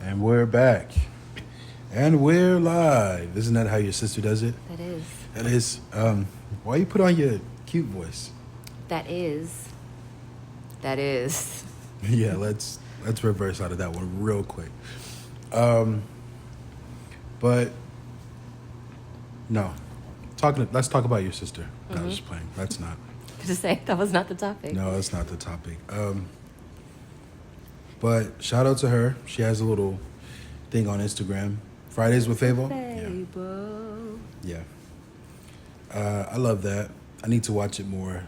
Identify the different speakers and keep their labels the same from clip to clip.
Speaker 1: And we're back. And we're live. Isn't that how your sister does it?
Speaker 2: That is.
Speaker 1: That is. Why you put on your cute voice?
Speaker 2: That is. That is.
Speaker 1: Yeah, let's reverse out of that one real quick. But no. Let's talk about your sister. No, I was just playing. That's not.
Speaker 2: To say that was not the topic.
Speaker 1: No, that's not the topic. But shout out to her. She has a little thing on Instagram. Fridays with Fable. Yeah. I love that. I need to watch it more.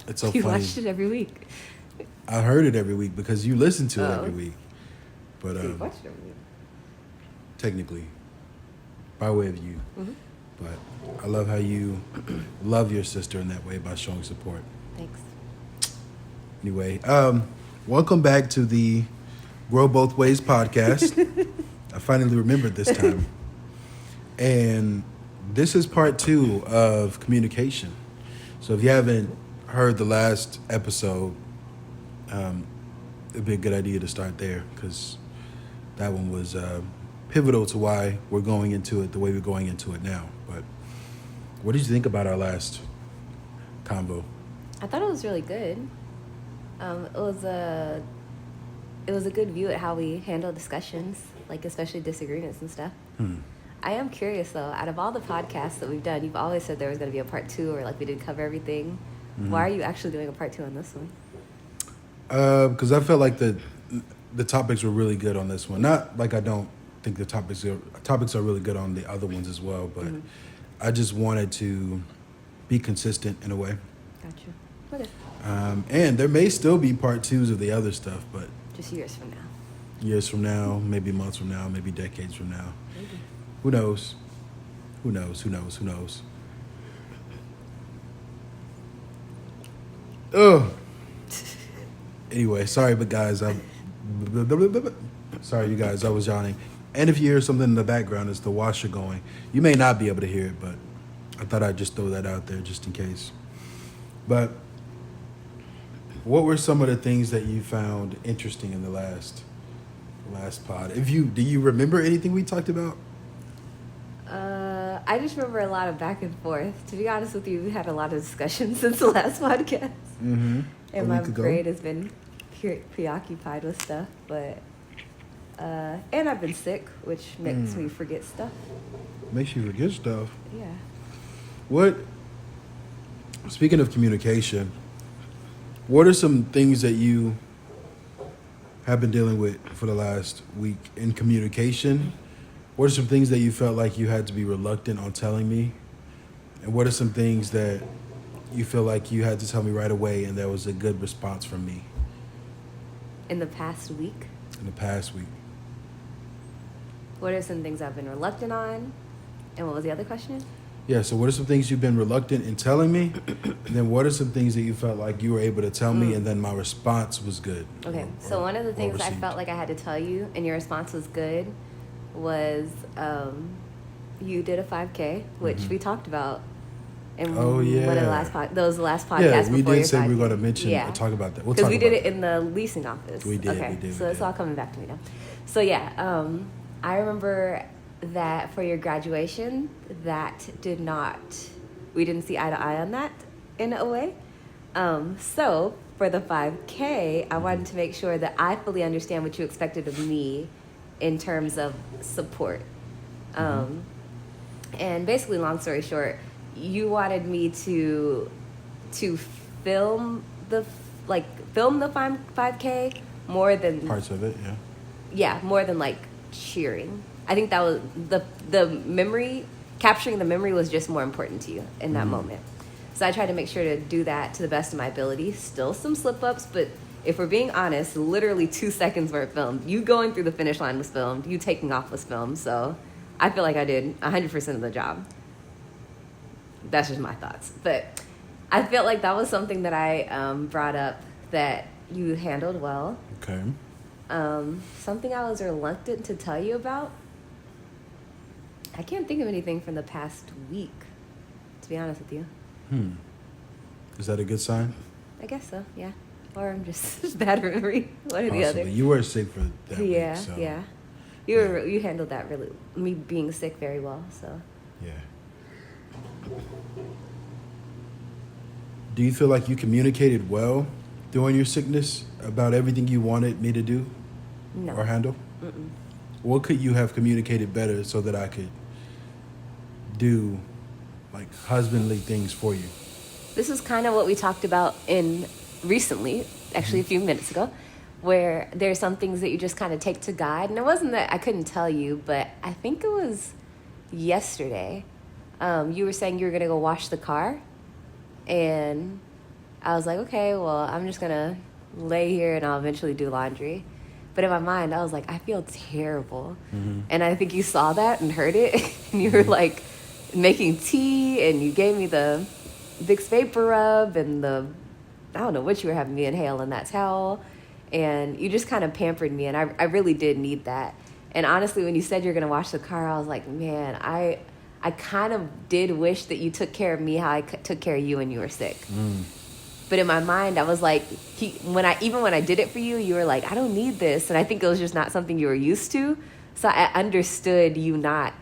Speaker 1: It's so
Speaker 2: You
Speaker 1: funny.
Speaker 2: watched it every week.
Speaker 1: I heard it every week because you listen to it every week. But
Speaker 2: You watched it every week.
Speaker 1: technically, by way of you.
Speaker 2: Mm-hmm.
Speaker 1: But I love how you love your sister in that way by showing support.
Speaker 2: Thanks.
Speaker 1: Anyway, welcome back to the Grow Both Ways podcast. I finally remembered this time. And this is part 2 of communication. So if you haven't heard the last episode, it'd be a good idea to start there because that one was pivotal to why we're going into it the way we're going into it now. But what did you think about our last convo?
Speaker 2: I thought it was really good. It was a good view at how we handle discussions, like especially disagreements and stuff. I am curious though, out of all the podcasts that we've done, you've always said there was going to be a part 2 or like we didn't cover everything. Why are you actually doing a part 2 on this one?
Speaker 1: Because I felt like the topics were really good on this one. Not like I don't think the topics are really good on the other ones as well, but I just wanted to be consistent in a way.
Speaker 2: Gotcha. Okay.
Speaker 1: And there may still be part 2s of the other stuff, but
Speaker 2: Just years from now.
Speaker 1: years from now, maybe months from now, maybe decades from now.
Speaker 2: Maybe.
Speaker 1: Who knows? Who knows? Who knows? Who knows? Ugh. Anyway, sorry, but guys, sorry, you guys, I was yawning. And if you hear something in the background, it's the washer going. You may not be able to hear it, but I thought I'd just throw that out there just in case. But what were some of the things that you found interesting in the last pod? Do you remember anything we talked about?
Speaker 2: I just remember a lot of back and forth. To be honest with you, we had a lot of discussions since the last podcast.
Speaker 1: Mm-hmm.
Speaker 2: And my brain has been preoccupied with stuff, but and I've been sick, which makes me forget stuff.
Speaker 1: Makes you forget stuff.
Speaker 2: Yeah.
Speaker 1: Speaking of communication, what are some things that you have been dealing with for the last week in communication? What are some things that you felt like you had to be reluctant on telling me? And what are some things that you feel like you had to tell me right away and there was a good response from me?
Speaker 2: In the past week?
Speaker 1: In the past week.
Speaker 2: What are some things I've been reluctant on? And what was the other question?
Speaker 1: Yeah, so what are some things you've been reluctant in telling me? And then what are some things that you felt like you were able to tell me and then my response was good?
Speaker 2: Okay, so one of the things I felt like I had to tell you and your response was good was you did a 5K, which we talked about in one of the last podcasts.
Speaker 1: Yeah, we
Speaker 2: before
Speaker 1: did
Speaker 2: your
Speaker 1: say we were
Speaker 2: 5K.
Speaker 1: going to mention talk about that. We'll
Speaker 2: Because
Speaker 1: talk
Speaker 2: we
Speaker 1: about
Speaker 2: did it
Speaker 1: that.
Speaker 2: in the leasing office.
Speaker 1: We did.
Speaker 2: Okay,
Speaker 1: we did.
Speaker 2: so it's all coming back to me now. So yeah, I remember that for your graduation, we didn't see eye to eye on that in a way. So for the 5K, I wanted to make sure that I fully understand what you expected of me in terms of support. And basically, long story short, you wanted me to film the 5K more than
Speaker 1: Parts of it, yeah.
Speaker 2: Yeah, more than like cheering. I think that was the memory, capturing the memory was just more important to you in that moment. So I tried to make sure to do that to the best of my ability. Still some slip-ups, but if we're being honest, literally 2 seconds were filmed. You going through the finish line was filmed. You taking off was filmed. So I feel like I did 100% of the job. That's just my thoughts. But I felt like that was something that I brought up that you handled well.
Speaker 1: Okay.
Speaker 2: Something I was reluctant to tell you about. I can't think of anything from the past week, to be honest with you.
Speaker 1: Is that a good sign?
Speaker 2: I guess so, yeah. Or I'm just bad memory. One or the
Speaker 1: Possibly.
Speaker 2: other.
Speaker 1: You were sick for that
Speaker 2: Yeah,
Speaker 1: week, so.
Speaker 2: yeah. You handled that really, me being sick very well. So
Speaker 1: Yeah. Do you feel like you communicated well during your sickness about everything you wanted me to do
Speaker 2: no.
Speaker 1: or handle?
Speaker 2: Mm-mm.
Speaker 1: What could you have communicated better so that I could do like husbandly things for you?
Speaker 2: This is kind of what we talked about in recently, actually a few minutes ago, where there's some things that you just kind of take to God. And it wasn't that I couldn't tell you, but I think it was yesterday. You were saying you were going to go wash the car. And I was like, okay, well, I'm just going to lay here and I'll eventually do laundry. But in my mind, I was like, I feel terrible.
Speaker 1: Mm-hmm.
Speaker 2: And I think you saw that and heard it. And you were like making tea and you gave me the Vicks Vapor Rub and I don't know what you were having me inhale in that towel. And you just kind of pampered me. And I really did need that. And honestly, when you said you're going to wash the car, I was like, man, I kind of did wish that you took care of me how I took care of you when you were sick.
Speaker 1: Mm.
Speaker 2: But in my mind, I was like, when I did it for you, you were like, I don't need this. And I think it was just not something you were used to. So I understood you not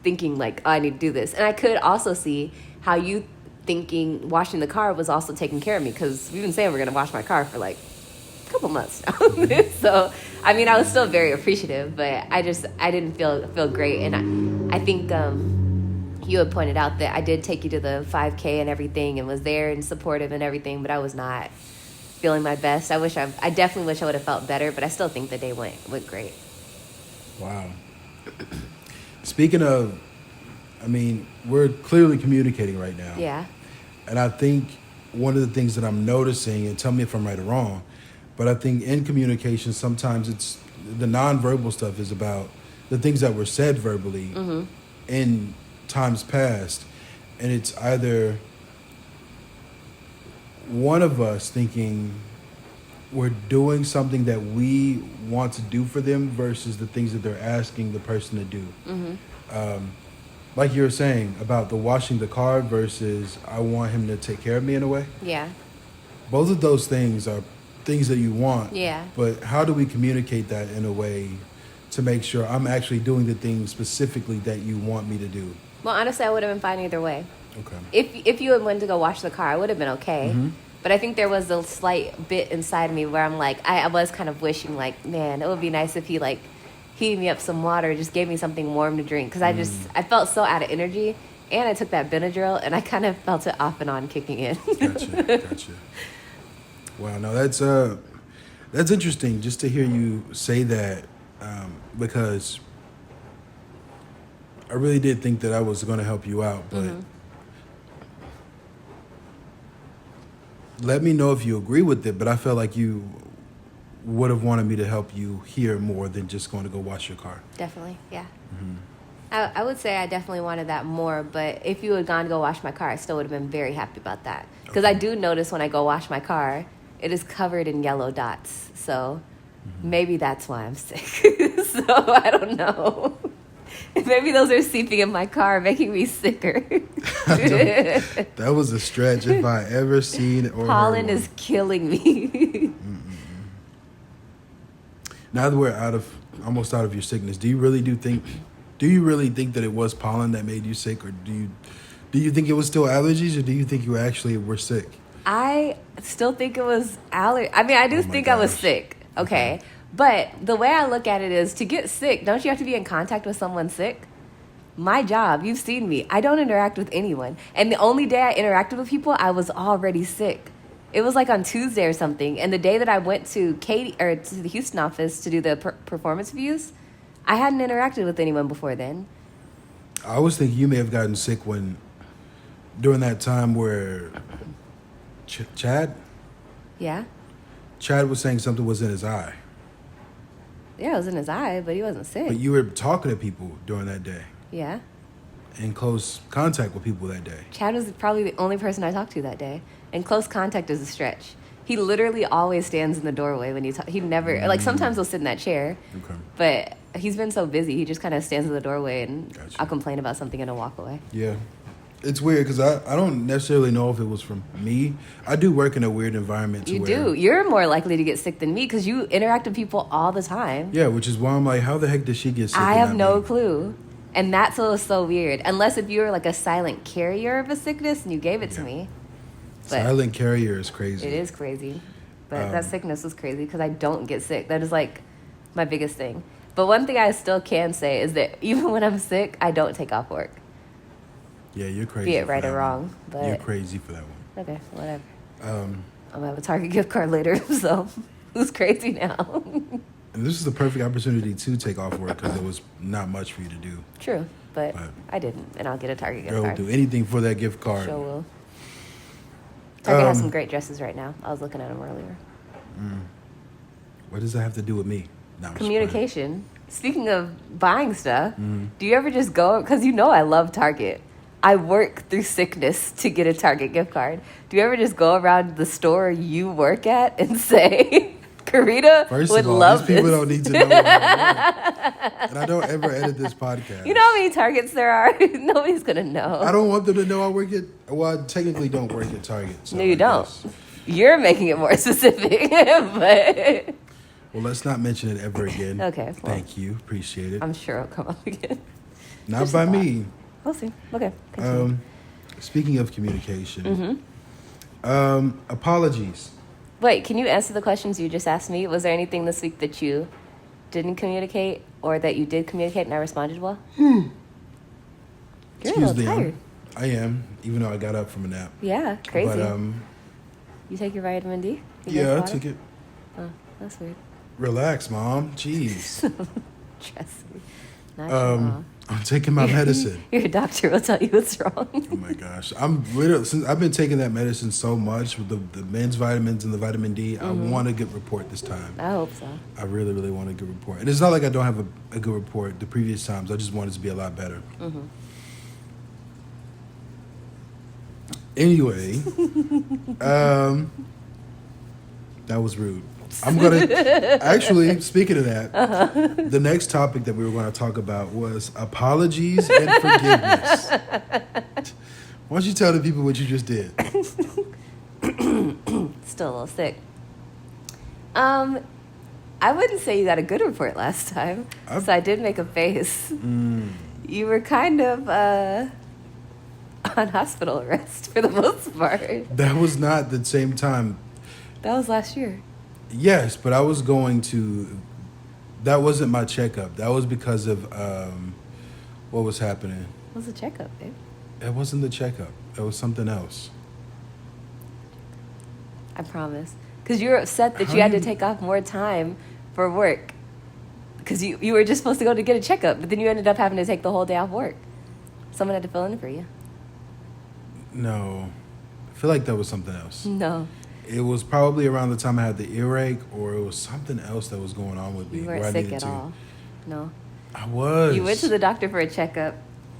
Speaker 2: thinking like, oh, I need to do this. And I could also see how you thinking washing the car was also taking care of me, because we've been saying we're going to wash my car for like a couple months now. So, I mean, I was still very appreciative, but I didn't feel great. And I think you had pointed out that I did take you to the 5K and everything and was there and supportive and everything, but I was not feeling my best. I definitely wish I would have felt better, but I still think the day went great.
Speaker 1: Wow. Speaking of, I mean, we're clearly communicating right now.
Speaker 2: Yeah.
Speaker 1: And I think one of the things that I'm noticing, and tell me if I'm right or wrong, but I think in communication, sometimes it's the nonverbal stuff is about the things that were said verbally in times past. And it's either one of us thinking we're doing something that we want to do for them versus the things that they're asking the person to do. Like you were saying about the washing the car versus I want him to take care of me in a way.
Speaker 2: Yeah.
Speaker 1: Both of those things are things that you want.
Speaker 2: Yeah.
Speaker 1: But how do we communicate that in a way to make sure I'm actually doing the things specifically that you want me to do?
Speaker 2: Well, honestly, I would have been fine either way.
Speaker 1: Okay.
Speaker 2: If you had went to go wash the car, I would have been okay. But I think there was a slight bit inside me where I'm like, I was kind of wishing, like, man, it would be nice if he, like, heated me up some water, just gave me something warm to drink. Because I felt so out of energy. And I took that Benadryl, and I kind of felt it off and on kicking in.
Speaker 1: Gotcha. Wow, no, that's interesting just to hear you say that, because I really did think that I was going to help you out, but let me know if you agree with it. But I felt like you would have wanted me to help you here more than just going to go wash your car.
Speaker 2: Definitely, yeah. I would say I definitely wanted that more, but if you had gone to go wash my car, I still would have been very happy about that. Because I do notice when I go wash my car, it is covered in yellow dots. So maybe that's why I'm sick. So I don't know. Maybe those are seeping in my car, making me sicker.
Speaker 1: That was a stretch if I ever seen it or
Speaker 2: Pollen
Speaker 1: heard one.
Speaker 2: is killing me.
Speaker 1: Now that we're almost out of your sickness, do you really think that it was pollen that made you sick, or do you think it was still allergies, or do you think you actually were sick?
Speaker 2: I still think it was allergy. I mean, I do think I was
Speaker 1: gosh.
Speaker 2: sick. Okay. But the way I look at it is, to get sick, don't you have to be in contact with someone sick? My job, you've seen me, I don't interact with anyone. And the only day I interacted with people, I was already sick. It was like on Tuesday or something. And the day that I went to to the Houston office to do the performance reviews, I hadn't interacted with anyone before then.
Speaker 1: I was thinking you may have gotten sick during that time where Chad
Speaker 2: Yeah?
Speaker 1: was saying something was in his eye.
Speaker 2: Yeah, it was in his eye, but he wasn't sick.
Speaker 1: But you were talking to people during that day,
Speaker 2: Yeah.
Speaker 1: in close contact with people that day.
Speaker 2: Chad was probably the only person I talked to that day. And close contact is a stretch. He literally always stands in the doorway when he never, like, sometimes he'll sit in that chair.
Speaker 1: Okay.
Speaker 2: But he's been so busy, he just kind of stands in the doorway and
Speaker 1: Gotcha.
Speaker 2: I'll complain about something and he'll walk away.
Speaker 1: Yeah. It's weird because I don't necessarily know if it was from me. I do work in a weird environment.
Speaker 2: You do. You're more likely to get sick than me because you interact with people all the time.
Speaker 1: Yeah, which is why I'm like, how the heck did she get sick?
Speaker 2: I
Speaker 1: and
Speaker 2: have
Speaker 1: not
Speaker 2: no
Speaker 1: me?
Speaker 2: clue. And that's what was so weird. Unless if you were like a silent carrier of a sickness and you gave it to
Speaker 1: Yeah.
Speaker 2: me. But
Speaker 1: Silent carrier is crazy.
Speaker 2: it is crazy. But that sickness was crazy because I don't get sick. That is like my biggest thing. But one thing I still can say is that even when I'm sick, I don't take off work.
Speaker 1: Yeah, you're crazy.
Speaker 2: Be it
Speaker 1: for
Speaker 2: right
Speaker 1: that
Speaker 2: or
Speaker 1: one.
Speaker 2: wrong. But
Speaker 1: You're crazy for that one.
Speaker 2: okay, whatever.
Speaker 1: Um,
Speaker 2: I'm gonna have a Target gift card later, so who's crazy now?
Speaker 1: and this is the perfect opportunity to take off work because there was not much for you to do.
Speaker 2: True, but
Speaker 1: But-
Speaker 2: I didn't, and I'll get a Target gift
Speaker 1: Girl,
Speaker 2: card.
Speaker 1: do anything for that gift card.
Speaker 2: Sure will. Target has
Speaker 1: Um,
Speaker 2: some great dresses right now. I was looking at them earlier.
Speaker 1: What does that have to do with me? No, I'm just playing.
Speaker 2: Communication. Speaking of buying stuff,
Speaker 1: Mm-hmm.
Speaker 2: do you ever just go? Because you know I love Target. I work through sickness to get a Target gift card. Do you ever just go around the store you work at and say, Karita
Speaker 1: First
Speaker 2: would
Speaker 1: of all,
Speaker 2: love
Speaker 1: these people
Speaker 2: this?
Speaker 1: don't need to know where I work. And I don't ever edit this podcast.
Speaker 2: You know how many Targets there are? Nobody's going to know.
Speaker 1: I don't want them to know I work at. Well, I technically don't work at Target. So
Speaker 2: No, you
Speaker 1: I
Speaker 2: don't.
Speaker 1: guess-
Speaker 2: You're making it more specific. But
Speaker 1: Well, let's not mention it ever again.
Speaker 2: Okay, well.
Speaker 1: Thank you. Appreciate it.
Speaker 2: I'm sure it'll come up again.
Speaker 1: Not
Speaker 2: just
Speaker 1: by
Speaker 2: a thought.
Speaker 1: me.
Speaker 2: We'll see. Okay. Continue.
Speaker 1: Speaking of communication,
Speaker 2: Mm-hmm.
Speaker 1: Apologies.
Speaker 2: Wait, can you answer the questions you just asked me? Was there anything this week that you didn't communicate or that you did communicate and I responded well? You're a
Speaker 1: Excuse
Speaker 2: little
Speaker 1: me.
Speaker 2: tired.
Speaker 1: I am, even though I got up from a nap.
Speaker 2: Yeah, crazy.
Speaker 1: But
Speaker 2: You take your vitamin D? You drink
Speaker 1: yeah, I
Speaker 2: water?
Speaker 1: took it.
Speaker 2: Oh, that's weird.
Speaker 1: Relax, Mom. Jeez.
Speaker 2: Trust me. Not your mom.
Speaker 1: I'm taking my medicine.
Speaker 2: Your doctor will tell you what's wrong.
Speaker 1: Oh my gosh, I'm literally since I've been taking that medicine so much with the men's vitamins and the vitamin D. I want a good report this time.
Speaker 2: I hope so.
Speaker 1: I really, really want a good report. And it's not like I don't have a good report the previous times. I just want it to be a lot better. Anyway, that was rude. I'm going to... Actually, speaking of that, the next topic that we were going to talk about was apologies and forgiveness. Why don't you tell the people what you just did?
Speaker 2: Still a little sick. I wouldn't say you got a good report last time. So I did make a face. You were kind of on hospital arrest for the most part.
Speaker 1: That was not the same time.
Speaker 2: That was last year.
Speaker 1: Yes, but I was going to... That wasn't my checkup. That was because of what was happening.
Speaker 2: What was a checkup, babe?
Speaker 1: It wasn't the checkup. It was something else.
Speaker 2: I promise. Because you were upset that
Speaker 1: How
Speaker 2: you had
Speaker 1: do
Speaker 2: to
Speaker 1: you-
Speaker 2: take off more time for work. Because you were just supposed to go to get a checkup, but then you ended up having to take the whole day off work. Someone had to fill in for you.
Speaker 1: No. I feel like that was something else.
Speaker 2: No.
Speaker 1: It was probably around the time I had the earache, or it was something else that was going on with me.
Speaker 2: You
Speaker 1: where I
Speaker 2: weren't sick
Speaker 1: needed
Speaker 2: at
Speaker 1: to.
Speaker 2: all. No.
Speaker 1: I was.
Speaker 2: You went to the doctor for a checkup,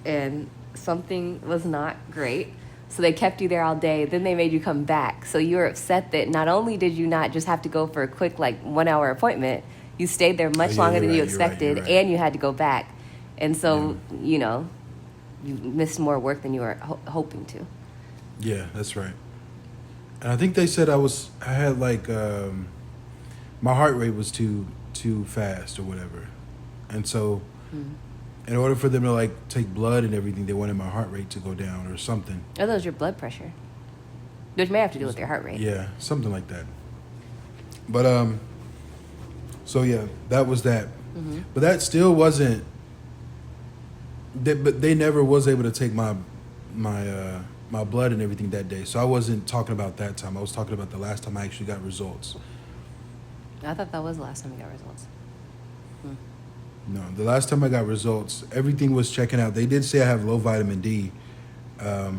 Speaker 2: and something was not great. So they kept you there all day. Then they made you come back. So you were upset that not only did you not just have to go for a quick, like, 1 hour appointment, you stayed there much
Speaker 1: yeah,
Speaker 2: longer
Speaker 1: you're
Speaker 2: than you
Speaker 1: right, you're right,
Speaker 2: expected,
Speaker 1: you're right.
Speaker 2: and you had to go back. And so, you know, you missed more work than you were hoping to.
Speaker 1: Yeah, that's right. And I think they said I had like my heart rate was too fast or whatever, and so in order for them to like take blood and everything, they wanted my heart rate to go down or something.
Speaker 2: Oh, that was your blood pressure, which may have to do with your heart rate.
Speaker 1: Yeah, something like that. But so yeah, that was that. But that still wasn't. But they never was able to take my blood and everything that day. So I wasn't talking about that time. I was talking about the last time I actually got results.
Speaker 2: I thought that was the last time you got results.
Speaker 1: No, the last time I got results, everything was checking out. They did say I have low vitamin D, but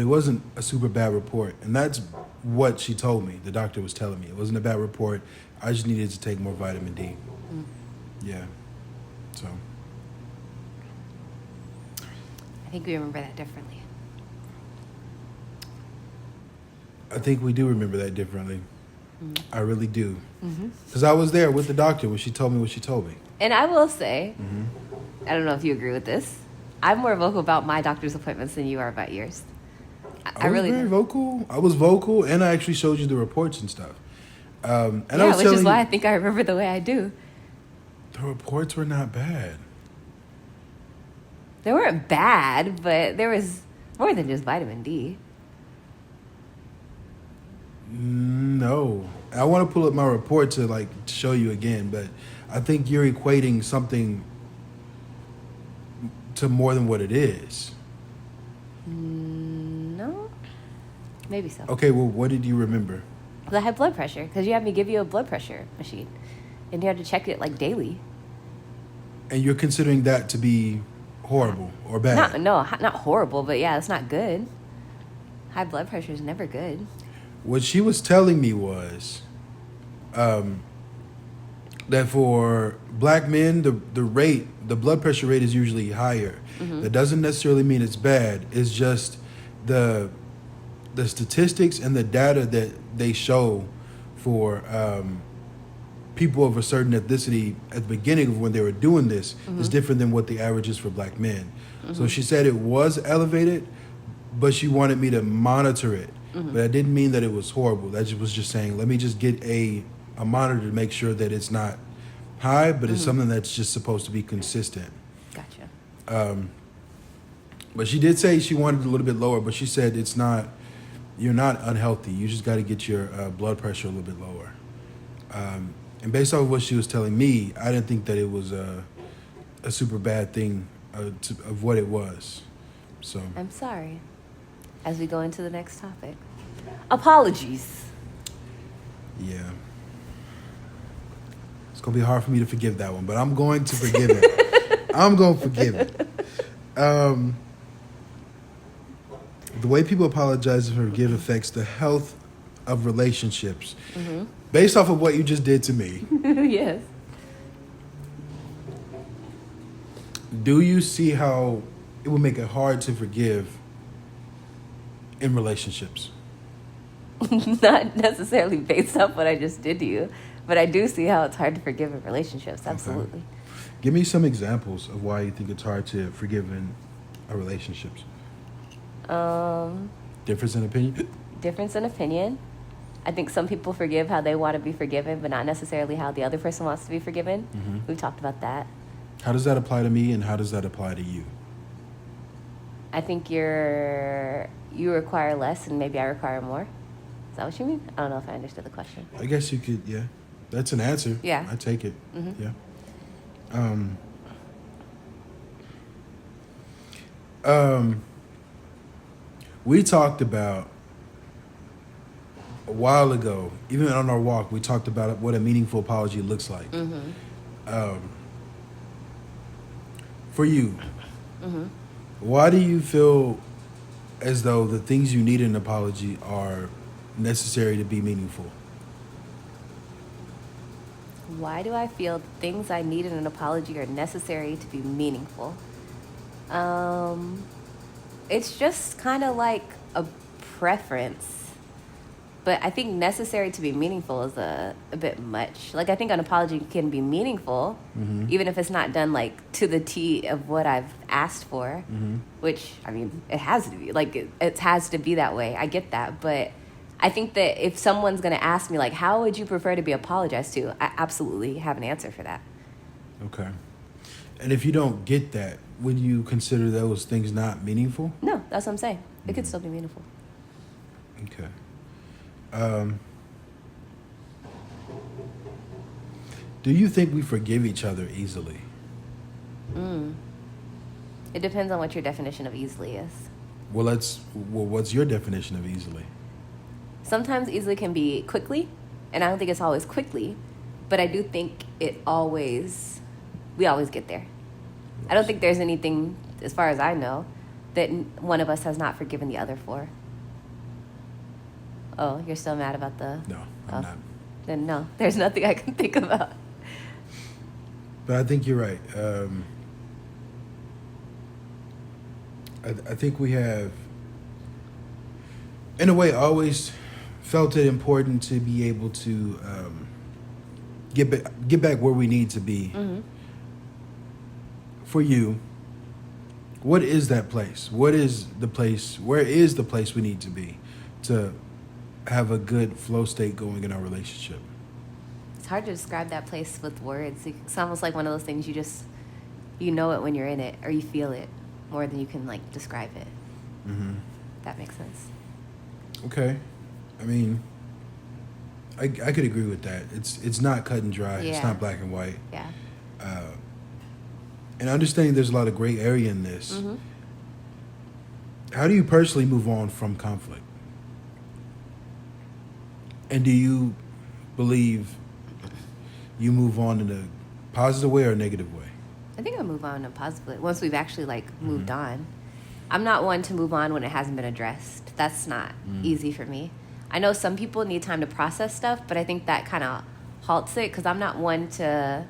Speaker 1: it wasn't a super bad report. And that's what she told me. The doctor was telling me. It wasn't a bad report. I just needed to take more vitamin D. Yeah. So,
Speaker 2: I think we remember that differently.
Speaker 1: I think we do remember that differently. I really do. Because I was there with the doctor when she told me what she told me.
Speaker 2: And I will say, I don't know if you agree with this. I'm more vocal about my doctor's appointments than you are about yours. I
Speaker 1: was
Speaker 2: really
Speaker 1: very
Speaker 2: do.
Speaker 1: vocal. I was vocal, and I actually showed you the reports and stuff. And I
Speaker 2: Yeah,
Speaker 1: was
Speaker 2: which
Speaker 1: telling
Speaker 2: is why I
Speaker 1: you,
Speaker 2: think I remember the way I do.
Speaker 1: the reports were not bad.
Speaker 2: They weren't bad, but there was more than just vitamin D.
Speaker 1: No, I want to pull up my report to like show you again, but I think you're equating something to more than what it is.
Speaker 2: No? Maybe so.
Speaker 1: Okay, well, what did you remember?
Speaker 2: 'Cause I had blood pressure, because you had me give you a blood pressure machine. And you had to check it like daily.
Speaker 1: And you're considering that to be horrible or bad?
Speaker 2: Not horrible, but yeah, it's not good. High blood pressure is never good.
Speaker 1: What she was telling me was that for black men, the blood pressure rate is usually higher. That doesn't necessarily mean it's bad. It's just the statistics and the data that they show for people of a certain ethnicity at the beginning of when they were doing this is different than what the average is for black men. So she said it was elevated, but she wanted me to monitor it. But that didn't mean that it was horrible. That was just saying, let me just get a monitor to make sure that it's not high, but it's something that's just supposed to be consistent.
Speaker 2: Gotcha.
Speaker 1: But she did say she wanted it a little bit lower, but she said you're not unhealthy. You just got to get your blood pressure a little bit lower. And based off of what she was telling me, I didn't think that it was a super bad thing of what it was. So
Speaker 2: I'm sorry. As we go into the next topic. Apologies.
Speaker 1: yeah, it's gonna be hard for me to forgive that one, but I'm going to forgive it. I'm gonna forgive it. The way people apologize and forgive affects the health of relationships. Based off of what you just did to me,
Speaker 2: Yes.
Speaker 1: do you see how it would make it hard to forgive in relationships?
Speaker 2: Not necessarily based off what I just did to you, but I do see how it's hard to forgive in relationships. Absolutely.
Speaker 1: Give me some examples of why you think it's hard to forgive in a relationships. Difference in opinion?
Speaker 2: Difference in opinion. I think some people forgive how they want to be forgiven, but not necessarily how the other person wants to be forgiven. We've talked about that.
Speaker 1: How does that apply to me, and how does that apply to you?
Speaker 2: I think you require less and maybe I require more. Is that what you mean? I don't know if I understood the question.
Speaker 1: I guess you could, yeah. That's an answer.
Speaker 2: Yeah.
Speaker 1: I take it. Yeah. We talked about a while ago, even on our walk, we talked about what a meaningful apology looks like. For you, why do you feel as though the things you need in an apology are necessary to be meaningful?
Speaker 2: Why do I feel the things I need in an apology are necessary to be meaningful? It's just kind of like a preference. But I think necessary to be meaningful is a bit much. Like, I think an apology can be meaningful, even if it's not done, like, to the T of what I've asked for, which, I mean, it has to be. Like, it has to be that way. I get that. But I think that if someone's going to ask me, like, how would you prefer to be apologized to, I absolutely have an answer for that.
Speaker 1: Okay. And if you don't get that, would you consider those things not meaningful?
Speaker 2: No, that's what I'm saying. It could still be meaningful.
Speaker 1: Okay. Do you think we forgive each other easily?
Speaker 2: It depends on what your definition of easily is.
Speaker 1: Well, what's your definition of easily?
Speaker 2: Sometimes easily can be quickly, and I don't think it's always quickly, but I do think we always get there. I don't think there's anything, as far as I know, that one of us has not forgiven the other for. Oh, you're still mad about the...
Speaker 1: No, I'm not.
Speaker 2: Then no, there's nothing I can think about.
Speaker 1: But I think you're right. I think we have, in a way, always felt it important to be able to get back where we need to be. For you, What is that place? What is the place? Where is the place we need to be to have a good flow state going in our relationship?
Speaker 2: It's hard to describe that place with words. It's almost like one of those things you know it when you're in it, or you feel it more than you can like describe it.
Speaker 1: Mm-hmm.
Speaker 2: That makes sense.
Speaker 1: Okay, I mean, I could agree with that. It's not cut and dry. It's
Speaker 2: Yeah.
Speaker 1: not black and white.
Speaker 2: Yeah.
Speaker 1: And understanding there's a lot of gray area in this.
Speaker 2: Mm-hmm.
Speaker 1: How do you personally move on from conflict? And do you believe you move on in a positive way or a negative way?
Speaker 2: I think I move on in a positive way once we've actually like moved on. I'm not one to move on when it hasn't been addressed. That's not easy for me. I know some people need time to process stuff, but I think that kind of halts it because I'm not one to,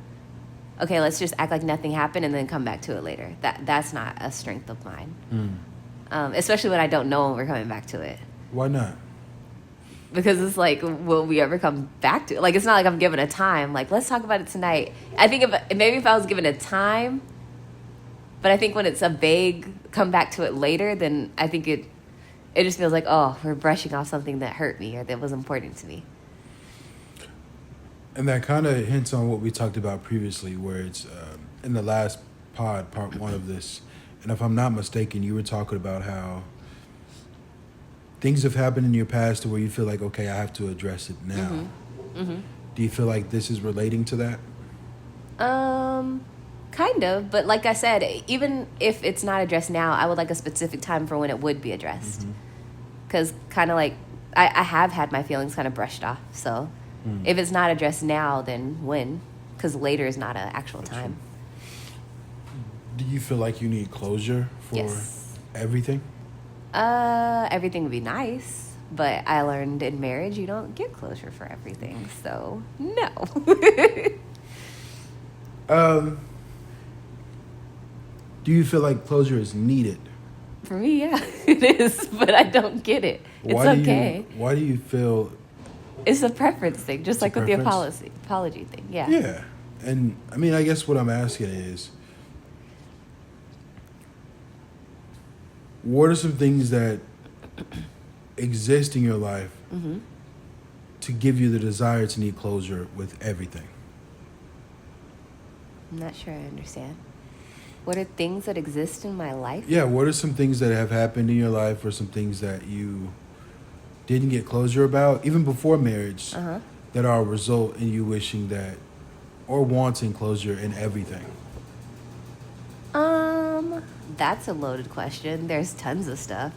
Speaker 2: okay, let's just act like nothing happened and then come back to it later. That's not a strength of mine. Especially when I don't know when we're coming back to it.
Speaker 1: Why not?
Speaker 2: Because it's like, will we ever come back to it? Like, it's not like I'm given a time. Like, let's talk about it tonight. I think if I was given a time, but I think when it's a vague come back to it later, then I think it just feels like, oh, we're brushing off something that hurt me or that was important to me.
Speaker 1: And that kind of hints on what we talked about previously, where it's in the last part 1 of this. And if I'm not mistaken, you were talking about how things have happened in your past to where you feel like, okay, I have to address it now. Do you feel like this is relating to that?
Speaker 2: Kind of, but like I said, even if it's not addressed now, I would like a specific time for when it would be addressed. Because kind of like, I have had my feelings kind of brushed off. So if it's not addressed now, then when? Because later is not an actual time.
Speaker 1: Do you feel like you need closure for
Speaker 2: Yes.
Speaker 1: everything?
Speaker 2: Everything would be nice, but I learned in marriage you don't get closure for everything. So no.
Speaker 1: Do you feel like closure is needed?
Speaker 2: For me, yeah, it is, but I don't get it. It's okay.
Speaker 1: Why do you feel?
Speaker 2: It's a preference thing, just
Speaker 1: It's a
Speaker 2: like with the
Speaker 1: preference?
Speaker 2: apology thing. Yeah.
Speaker 1: Yeah, and I mean, I guess what I'm asking is, what are some things that exist in your life to give you the desire to need closure with everything?
Speaker 2: I'm not sure I understand. What are things that exist in my life?
Speaker 1: Yeah, what are some things that have happened in your life, or some things that you didn't get closure about, even before marriage, that are a result in you wishing that or wanting closure in everything?
Speaker 2: That's a loaded question. There's tons of stuff,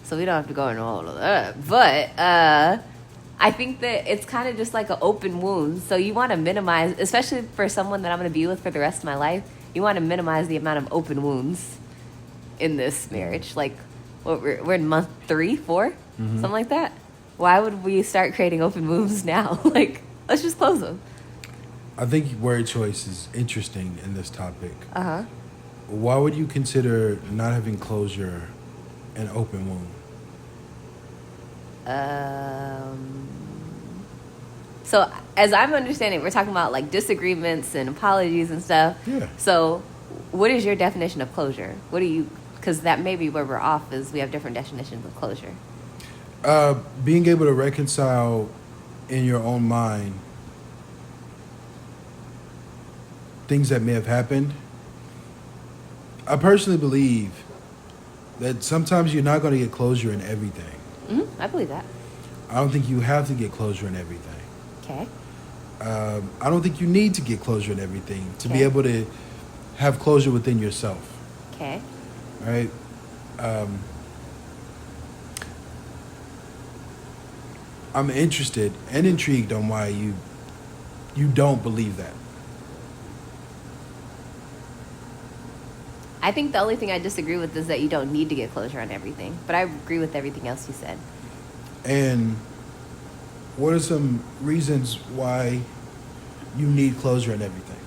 Speaker 2: so we don't have to go into all of that. But I think that it's kind of just like an open wound. So you want to minimize, especially for someone that I'm going to be with for the rest of my life, you want to minimize the amount of open wounds in this marriage. Like, what we're in month 3, 4, something like that. Why would we start creating open wounds now? Like, let's just close them.
Speaker 1: I think word choice is interesting in this topic. Why would you consider not having closure an open wound?
Speaker 2: So as I'm understanding, we're talking about like disagreements and apologies and stuff.
Speaker 1: Yeah.
Speaker 2: So what is your definition of closure? What do you, because that may be where we're off, is we have different definitions of closure.
Speaker 1: Being able to reconcile in your own mind things that may have happened. I personally believe that sometimes you're not going to get closure in everything.
Speaker 2: I believe that.
Speaker 1: I don't think you have to get closure in everything.
Speaker 2: Okay.
Speaker 1: I don't think you need to get closure in everything to be
Speaker 2: Okay.
Speaker 1: able to have closure within yourself.
Speaker 2: Okay.
Speaker 1: Right? I'm interested and intrigued on why you don't believe that.
Speaker 2: I think the only thing I disagree with is that you don't need to get closure on everything. But I agree with everything else you said.
Speaker 1: And what are some reasons why you need closure in everything?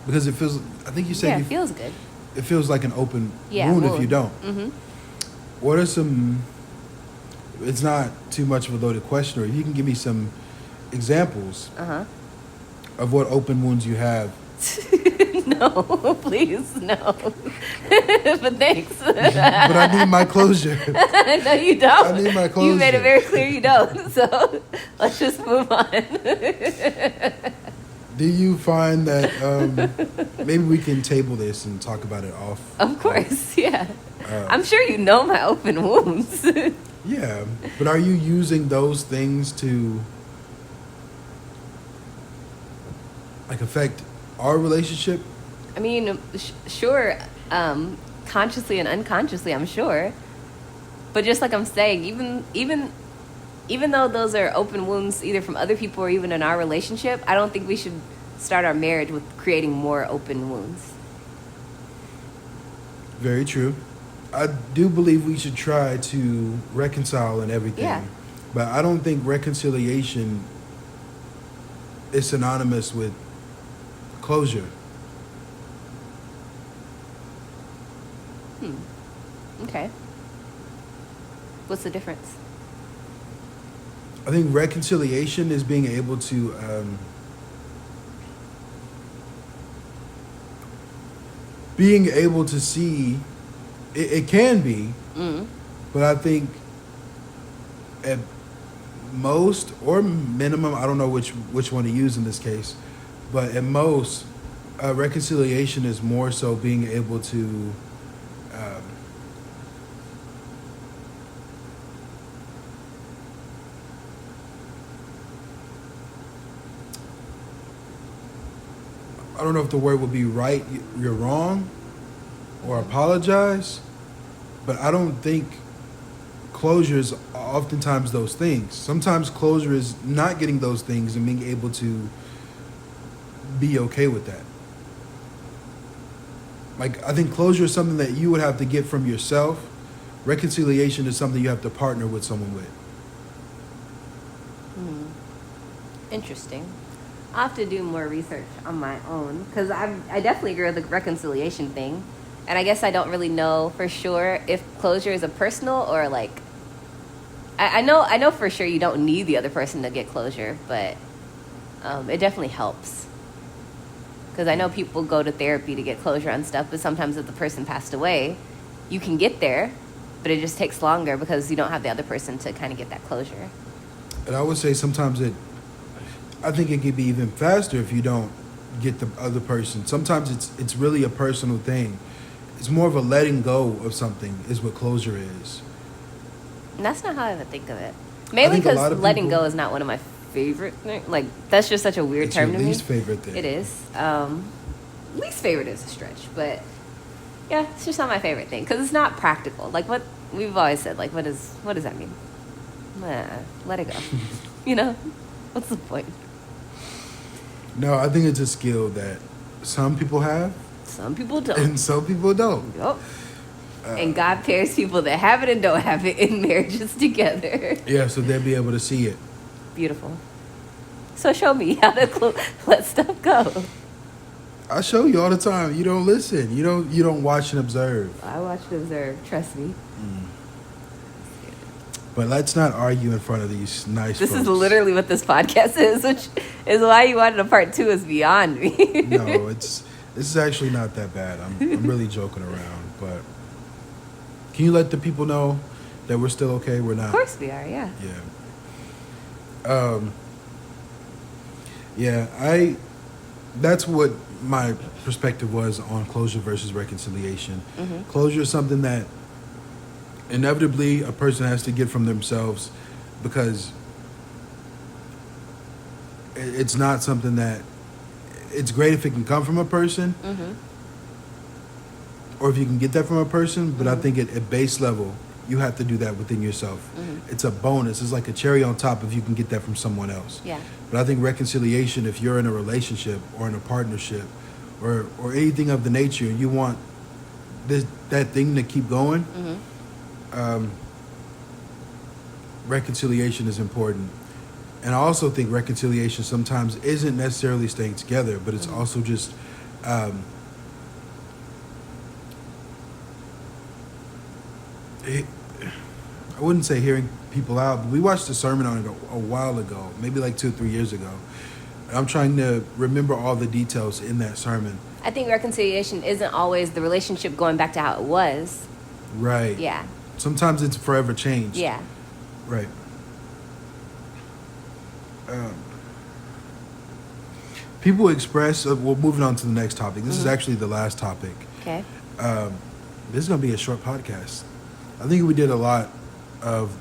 Speaker 1: Because it feels, I think you said
Speaker 2: Yeah, it feels good.
Speaker 1: it feels like an open
Speaker 2: Yeah,
Speaker 1: wound if
Speaker 2: wound.
Speaker 1: you don't. What are some, it's not too much of a loaded question, or if you can give me some examples of what open wounds you have
Speaker 2: No, please, no. But thanks.
Speaker 1: But I need my closure.
Speaker 2: No, you don't.
Speaker 1: I need my
Speaker 2: You made
Speaker 1: closure.
Speaker 2: it very clear you don't. So let's just move on.
Speaker 1: Do you find that maybe we can table this and talk about it off?
Speaker 2: Of course, yeah. I'm sure you know my open wounds.
Speaker 1: Yeah, but are you using those things to like affect our relationship?
Speaker 2: I mean, sure, consciously and unconsciously, I'm sure. But just like I'm saying, even though those are open wounds, either from other people or even in our relationship, I don't think we should start our marriage with creating more open wounds.
Speaker 1: Very true. I do believe we should try to reconcile and everything.
Speaker 2: Yeah.
Speaker 1: But I don't think reconciliation is synonymous with closure.
Speaker 2: Okay. What's the difference?
Speaker 1: I think reconciliation is being able to see it can be, but I think at most or minimum, I don't know which one to use in this case, but at most, reconciliation is more so being able to I don't know if the word would be right, you're wrong, or apologize, but I don't think closure is oftentimes those things. Sometimes closure is not getting those things and being able to be okay with that. Like, I think closure is something that you would have to get from yourself. Reconciliation is something you have to partner with someone with.
Speaker 2: Interesting. I'll have to do more research on my own because I definitely agree with the reconciliation thing. And I guess I don't really know for sure if closure is a personal or like I know for sure you don't need the other person to get closure, but it definitely helps. Because I know people go to therapy to get closure on stuff, but sometimes if the person passed away, you can get there, but it just takes longer because you don't have the other person to kind of get that closure.
Speaker 1: And I would say sometimes I think it could be even faster if you don't get the other person. Sometimes it's really a personal thing. It's more of a letting go of something is what closure is.
Speaker 2: And that's not how I even think of it. Mainly
Speaker 1: think a lot
Speaker 2: because
Speaker 1: of
Speaker 2: letting
Speaker 1: people-
Speaker 2: go is not one of my favorite things. Like, that's just such a weird
Speaker 1: It's
Speaker 2: term
Speaker 1: your
Speaker 2: to me.
Speaker 1: least favorite thing.
Speaker 2: It is. Least favorite is a stretch, but yeah, it's just not my favorite thing because it's not practical. Like what we've always said. Like, what does that mean? Let it go. You know, what's the point?
Speaker 1: No, I think it's a skill that some people have
Speaker 2: Some people don't.
Speaker 1: and some people don't.
Speaker 2: Yup. And God pairs people that have it and don't have it in marriages together.
Speaker 1: Yeah, so they'll be able to see it.
Speaker 2: Beautiful. So show me how to let stuff go.
Speaker 1: I show you all the time. You don't listen. You don't watch and observe.
Speaker 2: I watch and observe. Trust me.
Speaker 1: But let's not argue in front of these nice
Speaker 2: This
Speaker 1: folks.
Speaker 2: is literally what this podcast is, which is why you wanted a part 2 is beyond me.
Speaker 1: No, this is actually not that bad. I'm really joking around, but can you let the people know that we're still okay? We're not.
Speaker 2: Of course we are, yeah.
Speaker 1: Yeah. That's what my perspective was on closure versus reconciliation.
Speaker 2: Mm-hmm.
Speaker 1: Closure is something that inevitably a person has to get from themselves because it's not something that it's great if it can come from a person or if you can get that from a person, but I think at base level you have to do that within yourself. It's a bonus. It's like a cherry on top if you can get that from someone else.
Speaker 2: Yeah.
Speaker 1: But I think reconciliation, if you're in a relationship or in a partnership or anything of the nature, and you want that thing to keep going, reconciliation is important. And I also think reconciliation sometimes isn't necessarily staying together, but it's also just I wouldn't say hearing people out, but we watched a sermon on it a while ago, maybe like 2 or 3 years ago. I'm trying to remember all the details in that sermon.
Speaker 2: I think reconciliation isn't always the relationship going back to how it was.
Speaker 1: Right.
Speaker 2: Yeah.
Speaker 1: Sometimes it's forever changed.
Speaker 2: Yeah.
Speaker 1: Right. People express. Well, moving on to the next topic. This is actually the last topic.
Speaker 2: Okay.
Speaker 1: This is going to be a short podcast. I think we did a lot of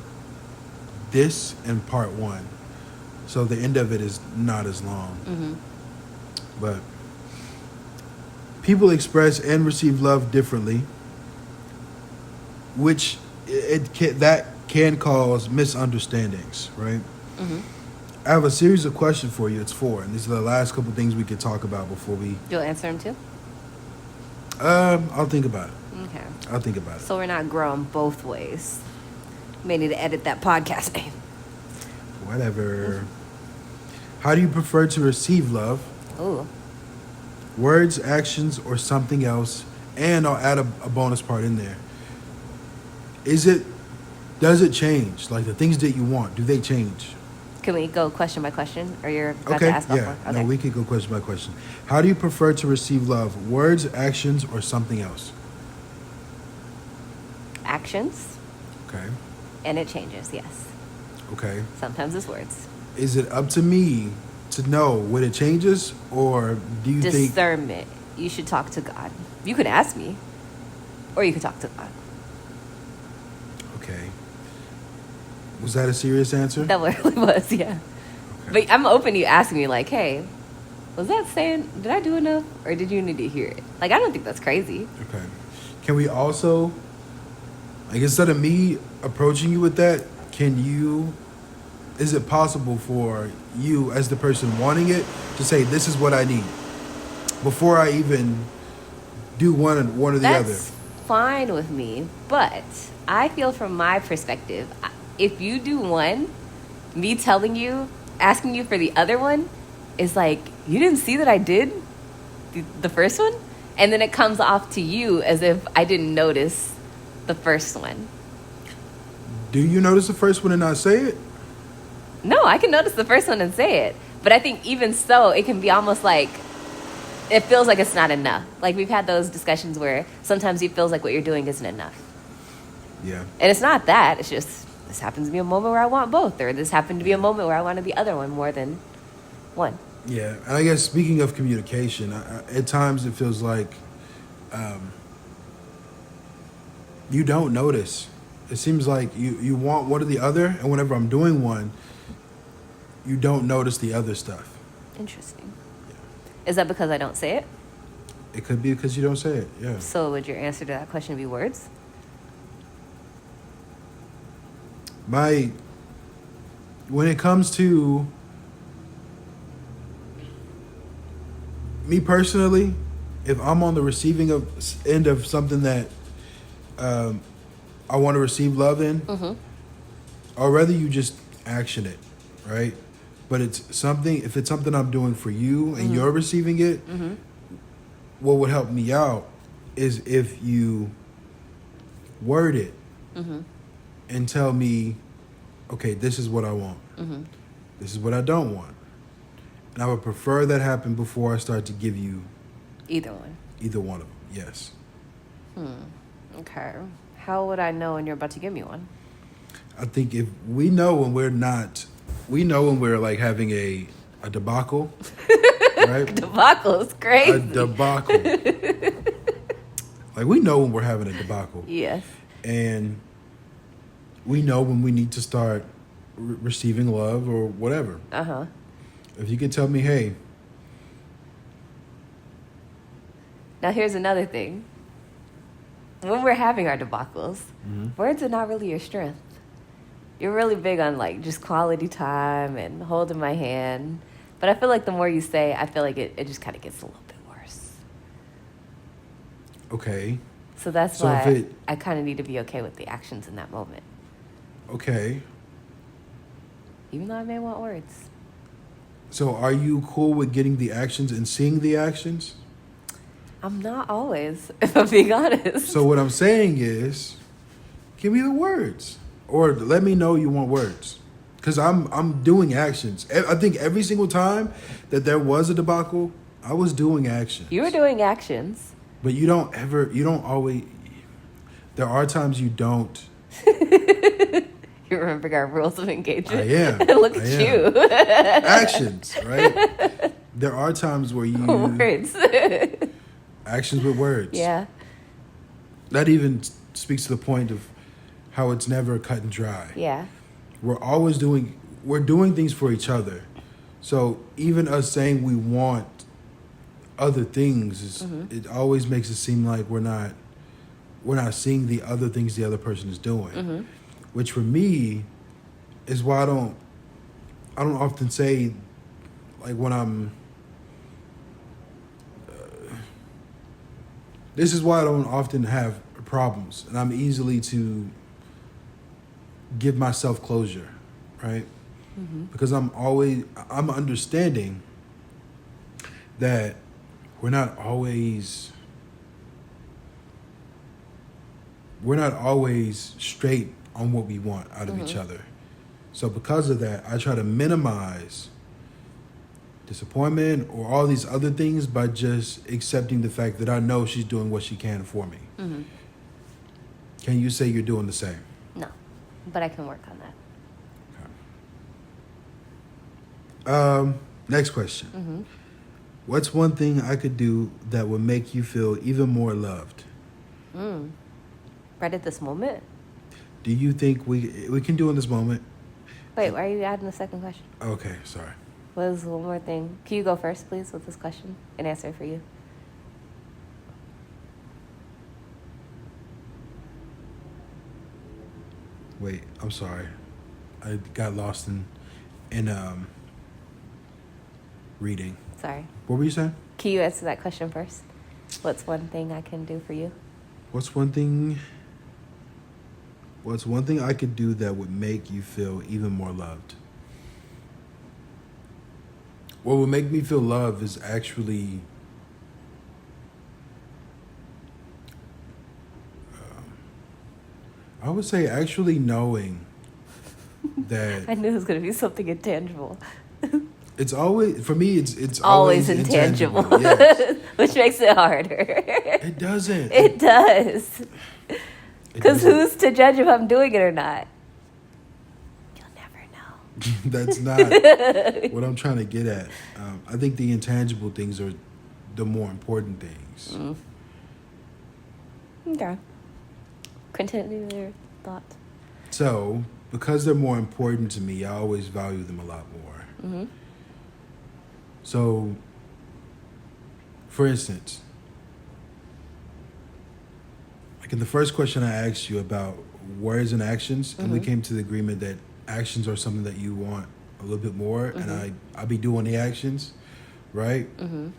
Speaker 1: this in part one, so the end of it is not as long. But people express and receive love differently, which that can cause misunderstandings, right? I have a series of questions for you. It's 4, and these are the last couple things we could talk about before we.
Speaker 2: You'll answer them too?
Speaker 1: I'll think about it.
Speaker 2: Okay.
Speaker 1: I'll think about it.
Speaker 2: So we're not growing both ways. May need to edit that podcast name.
Speaker 1: Whatever. How do you prefer to receive love?
Speaker 2: Ooh.
Speaker 1: Words, actions, or something else? And I'll add a bonus part in there. Does it change? Like the things that you want, do they change?
Speaker 2: Can we go question by question? Or you're about
Speaker 1: Okay,
Speaker 2: to ask about
Speaker 1: yeah.
Speaker 2: more? Okay.
Speaker 1: No, we could go question by question. How do you prefer to receive love? Words, actions, or something else?
Speaker 2: Actions.
Speaker 1: Okay.
Speaker 2: And it changes, yes.
Speaker 1: Okay.
Speaker 2: Sometimes it's words.
Speaker 1: Is it up to me to know when it changes, or do you think?
Speaker 2: Discernment. You should talk to God. You could ask me, or you could talk to God.
Speaker 1: Okay. Was that a serious answer?
Speaker 2: That really was, yeah.
Speaker 1: Okay.
Speaker 2: But I'm open to you asking me, like, hey, was that saying, did I do enough, or did you need to hear it? Like, I don't think that's crazy.
Speaker 1: Okay. Can we also, like, instead of me approaching you with that, is it possible for you as the person wanting it to say, this is what I need, before I even do one or the other?
Speaker 2: That's fine with me, but I feel from my perspective, if you do one, me telling you, asking you for the other one, is like, you didn't see that I did the first one? And then it comes off to you as if I didn't notice the first one.
Speaker 1: Do you notice the first one and not say it?
Speaker 2: No, I can notice the first one and say it. But I think even so, it can be almost like, it feels like it's not enough. Like we've had those discussions where sometimes it feels like what you're doing isn't enough.
Speaker 1: Yeah.
Speaker 2: And it's not that. It's just, this happens to be a moment where I want both. Or this happened to be a moment where I wanted the other one more than one.
Speaker 1: Yeah. And I guess speaking of communication, at times it feels like you don't notice. It seems like you want one or the other, and whenever I'm doing one, you don't notice the other stuff.
Speaker 2: Interesting. Is that because I don't say it?
Speaker 1: It could be because you don't say it, yeah.
Speaker 2: So would your answer to that question be words?
Speaker 1: When it comes to me personally, if I'm on the receiving end of something that I want to receive love in, or rather you just action it, right? But if it's something I'm doing for you and you're receiving it, what would help me out is if you word it and tell me, okay, this is what I want. This is what I don't want. And I would prefer that happen before I start to give you
Speaker 2: Either one.
Speaker 1: either one of them, yes.
Speaker 2: Okay. How would I know when you're about to give me one?
Speaker 1: I think if we know when we're like having a debacle, right?
Speaker 2: Debacle is crazy.
Speaker 1: A debacle. Like we know when we're having a debacle.
Speaker 2: Yes.
Speaker 1: And we know when we need to start receiving love or whatever.
Speaker 2: Uh-huh.
Speaker 1: If you can tell me, hey.
Speaker 2: Now here's another thing. When we're having our debacles, words are not really your strength. You're really big on like just quality time and holding my hand. But I feel like the more you say, I feel like it just kind of gets a little bit worse.
Speaker 1: Okay.
Speaker 2: So that's
Speaker 1: So
Speaker 2: why
Speaker 1: if
Speaker 2: I kind of need to be okay with the actions in that moment.
Speaker 1: Okay.
Speaker 2: Even though I may want words.
Speaker 1: So are you cool with getting the actions and seeing the actions?
Speaker 2: I'm not always, if I'm being honest.
Speaker 1: So what I'm saying is, give me the words. Or let me know you want words. Because I'm doing actions. I think every single time that there was a debacle, I was doing actions.
Speaker 2: You were doing actions.
Speaker 1: But you don't always, there are times you don't.
Speaker 2: You're remembering our rules of engagement.
Speaker 1: I am.
Speaker 2: Look
Speaker 1: I
Speaker 2: at
Speaker 1: am.
Speaker 2: you.
Speaker 1: Actions, right? There are times where you.
Speaker 2: Words.
Speaker 1: Actions with words.
Speaker 2: Yeah.
Speaker 1: That even speaks to the point of how it's never cut and dry.
Speaker 2: Yeah.
Speaker 1: We're doing things for each other. So even us saying we want other things, it always makes it seem like we're not seeing the other things the other person is doing. Which for me is why I don't often say, like, when I'm this is why I don't often have problems, and I'm easily to give myself closure, right? Because I'm understanding that we're not always straight on what we want out of each other. So because of that, I try to minimize disappointment or all these other things by just accepting the fact that I know she's doing what she can for me. Can you say you're doing the same?
Speaker 2: No, but I can work on that.
Speaker 1: Next question. What's one thing I could do that would make you feel even more loved?
Speaker 2: Right at this moment?
Speaker 1: Do you think we can do in this moment?
Speaker 2: Wait, why are you adding the second question?
Speaker 1: Okay, sorry.
Speaker 2: What was one more thing? Can you go first, please, with this question and answer for you?
Speaker 1: Wait, I'm sorry. I got lost in reading.
Speaker 2: Sorry.
Speaker 1: What were you saying?
Speaker 2: Can you answer that question first? What's one thing I can do for you?
Speaker 1: What's one thing I could do that would make you feel even more loved? What would make me feel loved is actually I would say actually knowing that
Speaker 2: I knew it was going to be something intangible.
Speaker 1: it's always, for me, it's
Speaker 2: Always intangible.
Speaker 1: Yes.
Speaker 2: Which makes it harder.
Speaker 1: It doesn't.
Speaker 2: It does.
Speaker 1: It
Speaker 2: Because
Speaker 1: doesn't.
Speaker 2: who's to judge if I'm doing it or not? You'll never know.
Speaker 1: That's not what I'm trying to get at. I think the intangible things are the more important things.
Speaker 2: Okay. Continue your thought.
Speaker 1: So, because they're more important to me, I always value them a lot more. So, for instance, like in the first question I asked you about words and actions, and we came to the agreement that actions are something that you want a little bit more, and I be doing the actions, right? But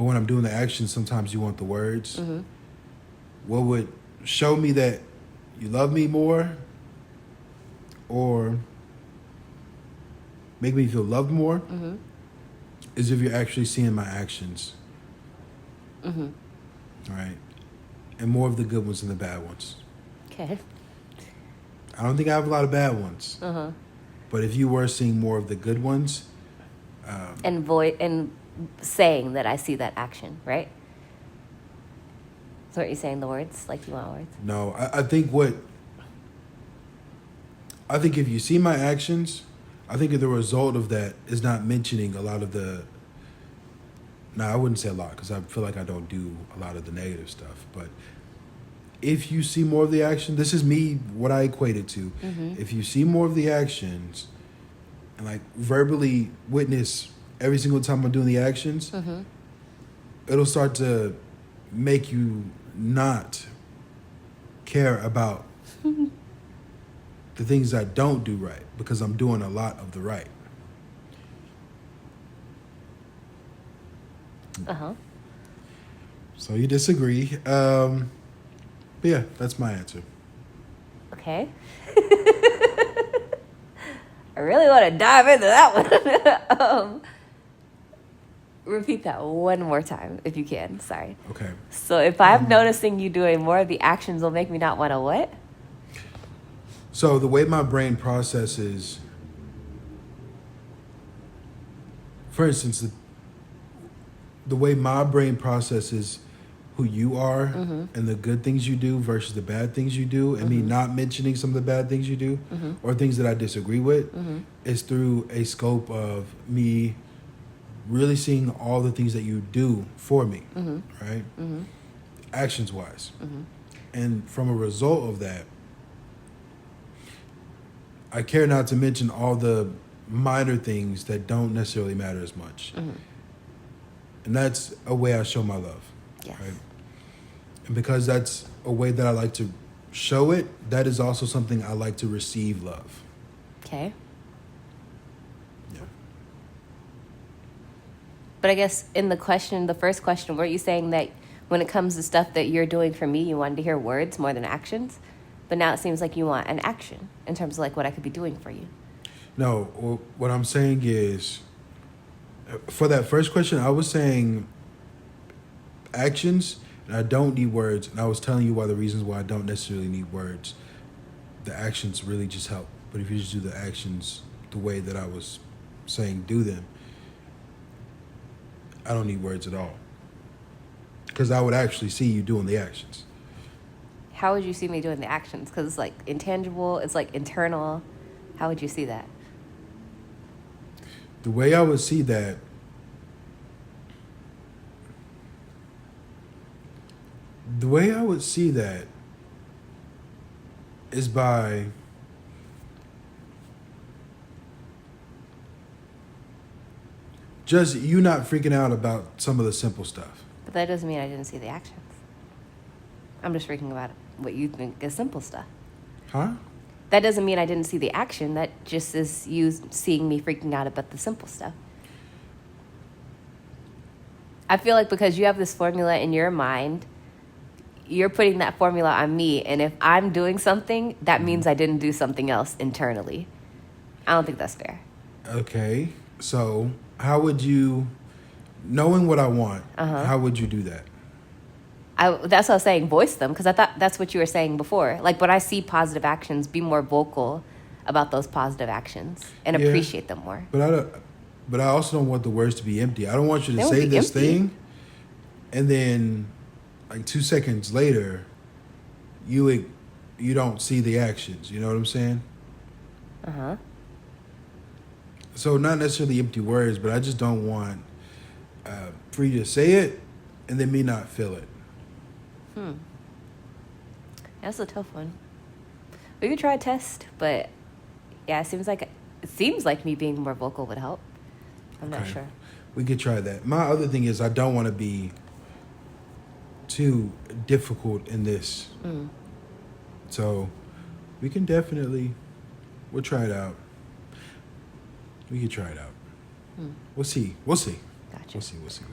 Speaker 1: when I'm doing the actions, sometimes you want the words. What would show me that you love me more or make me feel loved more is if you're actually seeing my actions. All right? And more of the good ones than the bad ones.
Speaker 2: Okay.
Speaker 1: I don't think I have a lot of bad ones. But if you were seeing more of the good ones.
Speaker 2: And saying that I see that action, right? So are you saying the words? Like you want words?
Speaker 1: No, I think if you see my actions, I think the result of that is not mentioning a lot of the. Now, I wouldn't say a lot because I feel like I don't do a lot of the negative stuff. But if you see more of the action, this is me, what I equate it to. If you see more of the actions and like verbally witness every single time I'm doing the actions, it'll start to make you not care about the things I don't do right because I'm doing a lot of the right. So you disagree. But yeah, that's my answer.
Speaker 2: Okay. I really want to dive into that one. Repeat that one more time, if you can. Sorry.
Speaker 1: Okay.
Speaker 2: So if I'm noticing you doing more of the actions will make me not want to what?
Speaker 1: So the way my brain processes for instance, the way my brain processes who you are and the good things you do versus the bad things you do, and me not mentioning some of the bad things you do or things that I disagree with, is through a scope of me really seeing all the things that you do for me, right? Actions wise. And from a result of that, I care not to mention all the minor things that don't necessarily matter as much. And that's a way I show my love.
Speaker 2: Yes.
Speaker 1: Right? And because that's a way that I like to show it, that is also something I like to receive love.
Speaker 2: Okay.
Speaker 1: Yeah.
Speaker 2: But I guess in the first question, were you saying that when it comes to stuff that you're doing for me, you wanted to hear words more than actions? But now it seems like you want an action in terms of like what I could be doing for you.
Speaker 1: No, what I'm saying is, for that first question, I was saying actions, and I don't need words. And I was telling you why the reasons why I don't necessarily need words. The actions really just help. But if you just do the actions the way that I was saying do them, I don't need words at all. Because I would actually see you doing the actions.
Speaker 2: How would you see me doing the actions? Because it's like intangible, it's like internal. How would you see that?
Speaker 1: The way I would see that, is by just you not freaking out about some of the simple stuff.
Speaker 2: But that doesn't mean I didn't see the actions. I'm just freaking about what you think is simple stuff.
Speaker 1: Huh?
Speaker 2: That doesn't mean I didn't see the action. That just is you seeing me freaking out about the simple stuff. I feel like because you have this formula in your mind, you're putting that formula on me. And if I'm doing something, that means I didn't do something else internally. I don't think that's fair.
Speaker 1: Okay. So how would you, knowing what I want, how would you do that?
Speaker 2: That's what I was saying, voice them, because I thought that's what you were saying before. Like, when I see positive actions, be more vocal about those positive actions and
Speaker 1: Yeah.
Speaker 2: appreciate them more.
Speaker 1: But I also don't want the words to be empty. I don't want you
Speaker 2: They
Speaker 1: to
Speaker 2: won't
Speaker 1: say
Speaker 2: be
Speaker 1: this
Speaker 2: empty.
Speaker 1: thing, and then, like 2 seconds later, you don't see the actions. You know what I'm saying?
Speaker 2: Uh-huh.
Speaker 1: So not necessarily empty words, but I just don't want for you to say it and then me not feel it.
Speaker 2: That's a tough one. We could try a test, but yeah, it seems like me being more vocal would help. I'm not
Speaker 1: Okay.
Speaker 2: sure.
Speaker 1: We could try that. My other thing is I don't want to be too difficult in this. So we can we'll try it out. We can try it out. We'll see.
Speaker 2: Gotcha.
Speaker 1: We'll see.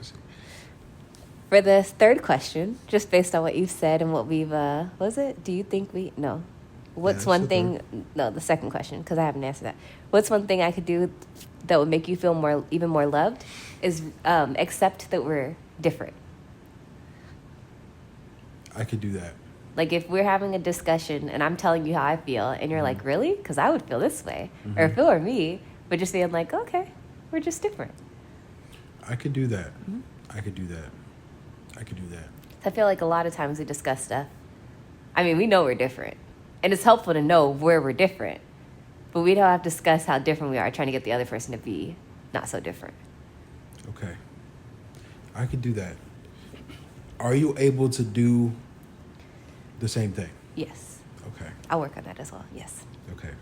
Speaker 2: For the third question, just based on what you've said and what we've, what was it? Do you think no. What's
Speaker 1: that's
Speaker 2: one
Speaker 1: the
Speaker 2: thing, no, the second question, because I haven't answered that. What's one thing I could do that would make you feel even more loved is accept that we're different.
Speaker 1: I could do that.
Speaker 2: Like, if we're having a discussion and I'm telling you how I feel and you're like, really? Because I would feel this way. Or if it were me, but just being like, okay, we're just different.
Speaker 1: I could do that. I could do that.
Speaker 2: I feel like a lot of times we discuss stuff. I mean, we know we're different. And it's helpful to know where we're different. But we don't have to discuss how different we are, trying to get the other person to be not so different.
Speaker 1: Okay. I could do that. Are you able to do the same thing?
Speaker 2: Yes.
Speaker 1: Okay.
Speaker 2: I'll work on that as well. Yes.
Speaker 1: Okay.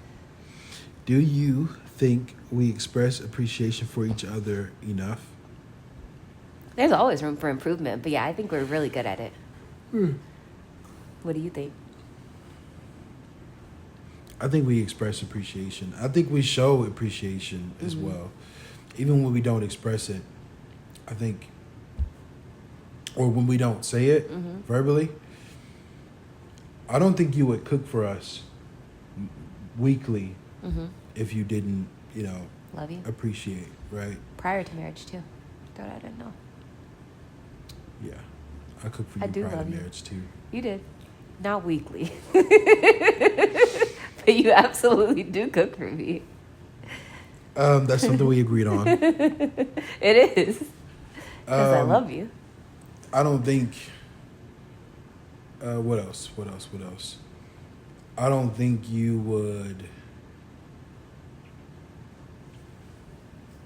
Speaker 1: Do you think we express appreciation for each other enough?
Speaker 2: There's always room for improvement. But yeah, I think we're really good at it. What do you think?
Speaker 1: I think we express appreciation. I think we show appreciation as well. Even when we don't express it, I think, or when we don't say it verbally, I don't think you would cook for us weekly if you didn't,
Speaker 2: Love you.
Speaker 1: appreciate, right?
Speaker 2: Prior to marriage, too. Thought I didn't know.
Speaker 1: Yeah. I cook for
Speaker 2: I
Speaker 1: you
Speaker 2: do
Speaker 1: prior
Speaker 2: love
Speaker 1: to
Speaker 2: you.
Speaker 1: marriage too.
Speaker 2: You did. Not weekly. But you absolutely do cook for me.
Speaker 1: That's something we agreed on.
Speaker 2: It is. Because I love you.
Speaker 1: I don't think. What else? What else? What else? I don't think you would.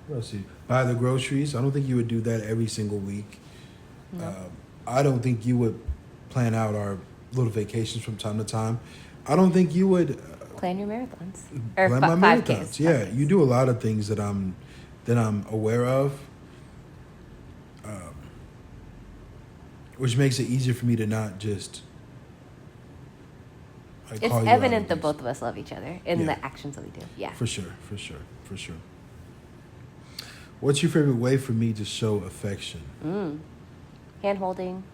Speaker 1: What else? Buy the groceries. I don't think you would do that every single week.
Speaker 2: No.
Speaker 1: I don't think you would plan out our little vacations from time to time. I don't think you would
Speaker 2: Plan your marathons. Or
Speaker 1: plan my
Speaker 2: 5Ks.
Speaker 1: marathons. Yeah,
Speaker 2: 5Ks.
Speaker 1: you do a lot of things that I'm aware of, which makes it easier for me to not just. Like,
Speaker 2: It's
Speaker 1: call you out on
Speaker 2: evident that
Speaker 1: things.
Speaker 2: both of us love each other in
Speaker 1: Yeah.
Speaker 2: the actions that we do. Yeah.
Speaker 1: For sure. What's your favorite way for me to show affection?
Speaker 2: Hand holding,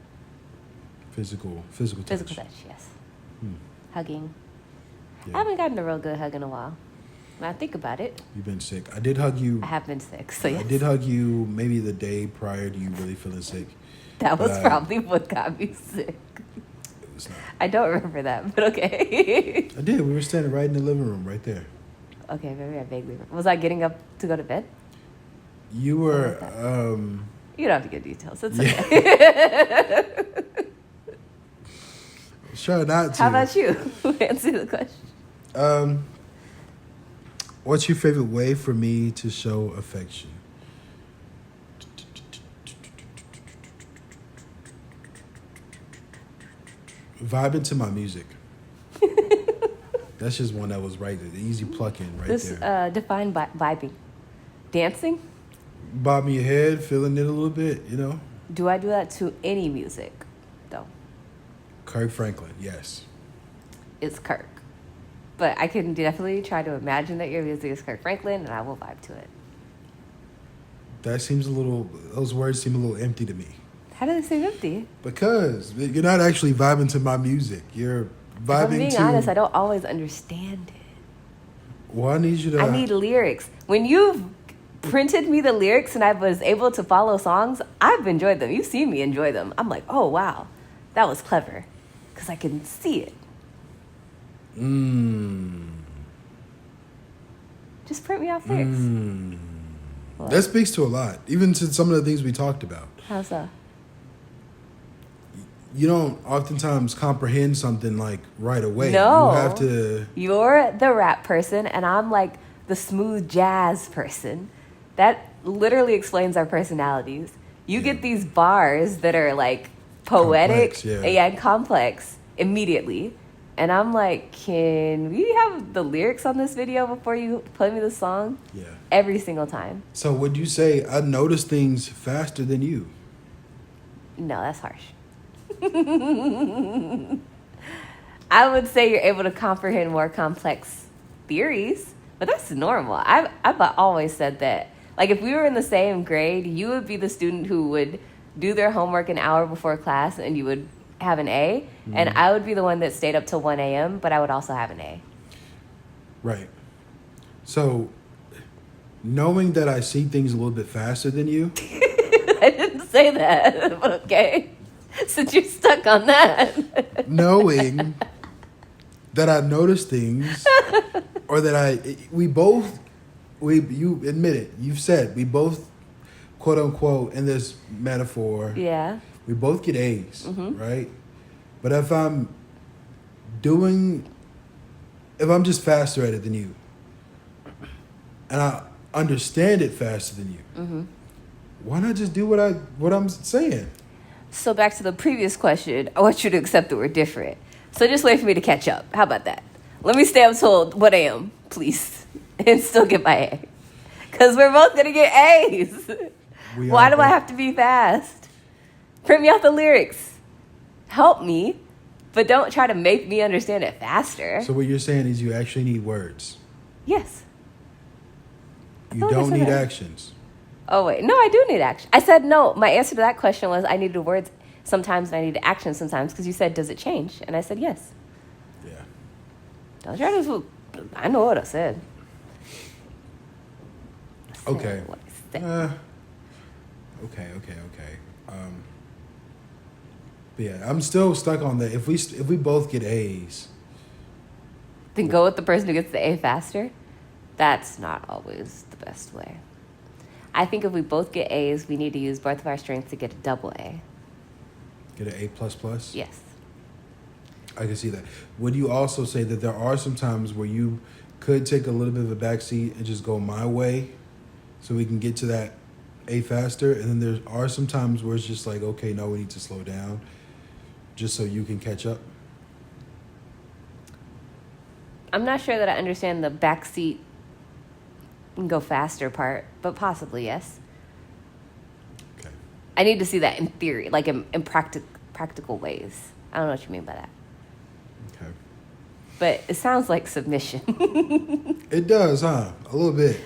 Speaker 1: Physical touch.
Speaker 2: physical touch, yes.
Speaker 1: Hmm.
Speaker 2: Hugging.
Speaker 1: Yeah.
Speaker 2: I haven't gotten a real good hug in a while. When I think about it,
Speaker 1: You've been sick. I did hug you.
Speaker 2: I have been sick. So yes.
Speaker 1: I did hug you maybe the day prior to you really feeling sick.
Speaker 2: That was
Speaker 1: but
Speaker 2: probably what got me sick.
Speaker 1: It was not.
Speaker 2: I don't remember that, but okay.
Speaker 1: I did. We were standing right in the living room, right there.
Speaker 2: Okay, maybe I vaguely remember. Was I getting up to go to bed?
Speaker 1: You were.
Speaker 2: You don't have to give details. It's
Speaker 1: Yeah.
Speaker 2: okay.
Speaker 1: Try not to.
Speaker 2: How about you? Answer the question.
Speaker 1: What's your favorite way for me to show affection? Vibing to my music. That's just one that was right there. The easy plucking right
Speaker 2: This
Speaker 1: there.
Speaker 2: define vibing. Dancing?
Speaker 1: Bob me your head, feeling it a little bit, you know?
Speaker 2: Do I do that to any music, though?
Speaker 1: Kirk Franklin, yes.
Speaker 2: It's Kirk. But I can definitely try to imagine that your music is Kirk Franklin, and I will vibe to it.
Speaker 1: That seems a little, those words seem a little empty to me.
Speaker 2: How do they seem empty?
Speaker 1: Because you're not actually vibing to my music. You're
Speaker 2: If I'm
Speaker 1: vibing
Speaker 2: being
Speaker 1: to.
Speaker 2: honest, I don't always understand it.
Speaker 1: Well, I need you to.
Speaker 2: I need lyrics. When you've printed me the lyrics and I was able to follow songs, I've enjoyed them. You've seen me enjoy them. I'm like, oh, wow, that was clever. Because I can see it. Just print me out lyrics. What?
Speaker 1: That speaks to a lot, even to some of the things we talked about.
Speaker 2: How's that?
Speaker 1: You don't oftentimes comprehend something like right away.
Speaker 2: No.
Speaker 1: You have to.
Speaker 2: You're the rap person, and I'm like the smooth jazz person. That literally explains our personalities. You get these bars that are like poetic,
Speaker 1: Complex, yeah.
Speaker 2: and complex immediately. And I'm like, can we have the lyrics on this video before you play me the song?
Speaker 1: Yeah.
Speaker 2: Every single time.
Speaker 1: So would you say I notice things faster than you?
Speaker 2: No, that's harsh. I would say you're able to comprehend more complex theories, but that's normal. I've always said that. Like, if we were in the same grade, you would be the student who would do their homework an hour before class and you would have an A, and I would be the one that stayed up till 1 a.m., but I would also have an A.
Speaker 1: Right. So, knowing that I see things a little bit faster than you,
Speaker 2: I didn't say that, but okay. Since you're stuck on that.
Speaker 1: knowing that I notice things, or that you admit it, you've said, we both, quote unquote, in this metaphor,
Speaker 2: Yeah.
Speaker 1: we both get A's, right? But if I'm just faster at it than you, and I understand it faster than you, why not just do what I'm saying?
Speaker 2: So back to the previous question, I want you to accept that we're different. So just wait for me to catch up. How about that? Let me stay up till 1 a.m., please, and still get my A. Because we're both going to get A's. Why do I have to be fast? Print me out the lyrics. Help me, but don't try to make me understand it faster.
Speaker 1: So what you're saying is you actually need words.
Speaker 2: Yes.
Speaker 1: You
Speaker 2: thought I
Speaker 1: don't
Speaker 2: said
Speaker 1: need
Speaker 2: that.
Speaker 1: actions.
Speaker 2: Oh, wait. No, I do need action. I said no. My answer to that question was I needed words sometimes and I needed action sometimes because you said, does it change? And I said, yes.
Speaker 1: Yeah.
Speaker 2: Don't try to... I know what I said. I said
Speaker 1: Okay.
Speaker 2: what I said.
Speaker 1: Okay. But yeah, I'm still stuck on that. If we both get A's,
Speaker 2: Then go with the person who gets the A faster. That's not always the best way. I think if we both get A's, we need to use both of our strengths to get a double A.
Speaker 1: Get an A++?
Speaker 2: Yes.
Speaker 1: I can see that. Would you also say that there are some times where you could take a little bit of a backseat and just go my way so we can get to that A faster? And then there are some times where it's just like, okay, no, we need to slow down just so you can catch up?
Speaker 2: I'm not sure that I understand the backseat and go faster part, but possibly, yes.
Speaker 1: Okay.
Speaker 2: I need to see that in theory, like in practical ways. I don't know what you mean by that.
Speaker 1: Okay.
Speaker 2: But it sounds like submission.
Speaker 1: It does, huh? A little bit.